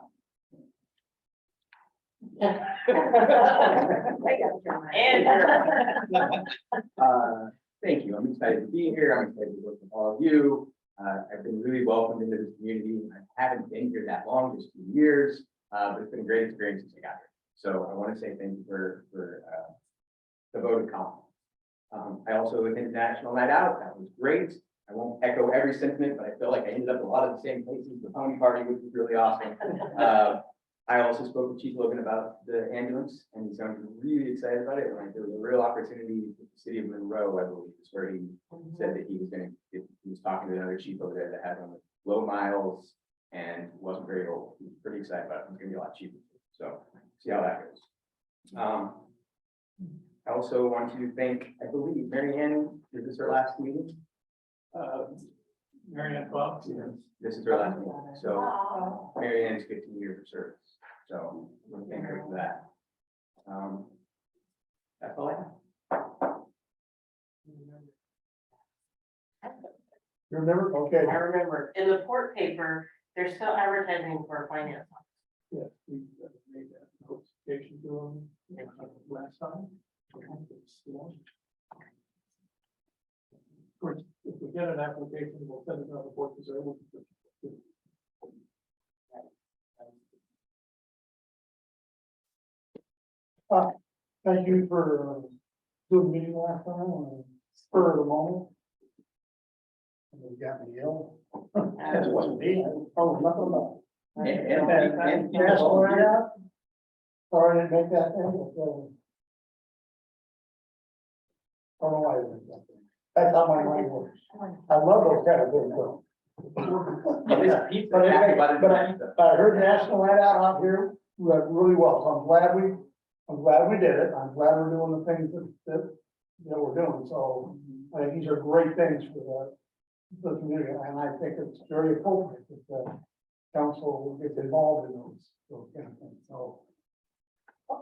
Thank you. I'm excited to be here. I'm excited to work with all of you. I've been really welcomed into this community. I haven't been here that long, just 2 years, but it's been a great experience since I got here. So I want to say thank you for the vote of confidence. I also attended National Night Out. That was great. I won't echo every sentiment, but I feel like I ended up a lot of the same places. The pony party, which was really awesome. I also spoke with Chief Logan about the ambulance, and he sounded really excited about it. Like there was a real opportunity with the city of Monroe, I believe, is where he said that he was talking to another chief over there that had one with low miles and wasn't very old. He was pretty excited about it. It's gonna be a lot cheaper. So see how that goes. I also want to thank, I believe, Mary Ann, is this her last meeting? Mary Ann Bob, This is her last meeting. So Mary Ann's 15 years of service. So I want to thank her for that. That's all I have. You remember? Okay. I remember, in the port paper, they're still advertising for a finance. yes, we made that notification to him last time. Of course, if we get an application, we'll send it on the board to zero. Thank you for doing the meeting last time, on spur of the moment. And you got me ill. That wasn't me, oh, nothing about it. And National Night Out? Sorry, I didn't make that thing, but, I don't know why I didn't make that thing. That's how my mind works. I love those kind of things, though. But I heard National Night Out here really well, so I'm glad we did it. I'm glad we're doing the things that we're doing. So I think these are great things for the community, and I think it's very appropriate that the council gets involved in those kind of things. So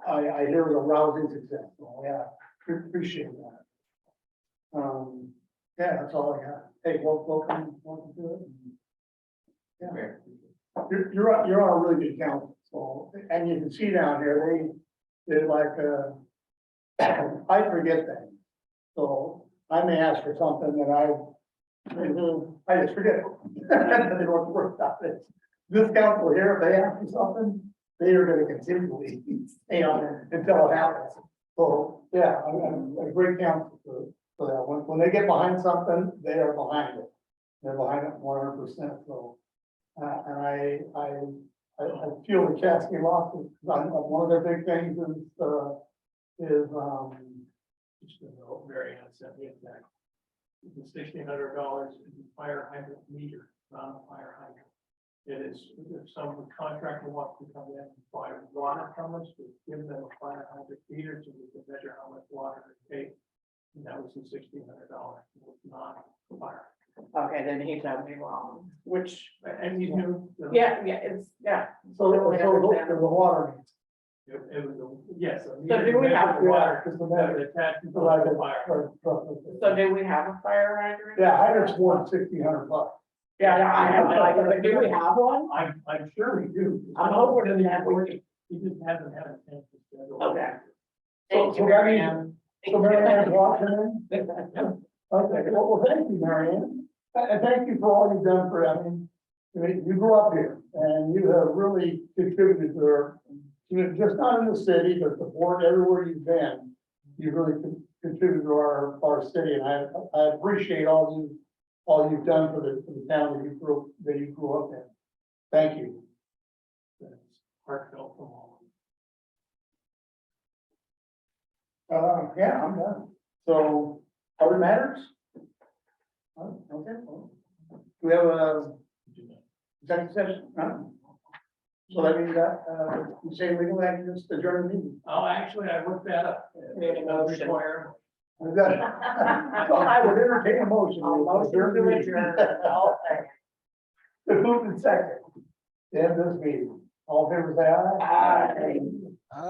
I hear it a rousing success. So yeah, appreciate that. Yeah, that's all I got. Hey, welcome to it. Yeah, you're on a really good council. So, and you can see down here, they're like, I forget things. So I may ask for something that I just forget. They don't work out this. This council here, if they ask me something, they are gonna continually stay on it until it happens. So, yeah, I'm a great council for that. When they get behind something, they are behind it. They're behind it 100%. So, and I feel the Cascade loss is one of their big things is Just to know, Mary Ann sent me that. The $1,600 is the fire hydrant meter, not a fire hydrant. It is, if some contractor wants to come in and buy water from us, we give them a fire hydrant meter so we can measure how much water they take. And that was the $1,600, it was not fire. Okay, then he told me wrong, which, And you knew. yeah, it's, yeah. so Totally the understand. water. It was, yes. So do we have water? Because the That matter. was attached to the fire. So do we have a fire hydrant? Yeah, hydrant's worth $1,600. Yeah, I have, like, do we have one? I'm sure we do. I'm hoping that we. He just hasn't had a chance to schedule. Okay. Thank you, So Mary that Ann. So Mary Ann's watching in? Okay, well, thank you, Mary Ann. And thank you for all you've done for, I mean, you grew up here and you have really contributed to just not in the city, but the board, everywhere you've been. You really contributed to our city, and I appreciate all you've done for the town that you grew up in. Thank you. That's heartfelt from all. Yeah, I'm done. So, other matters? Okay. Well, do we have a executive session? No? So that means that, you say we can just adjourn the meeting. Oh, actually, I looked that up. It does require. I thought I would entertain a motion. Motion to adjourn, all second. The move and second. End this meeting. All in favor, say aye. Aye.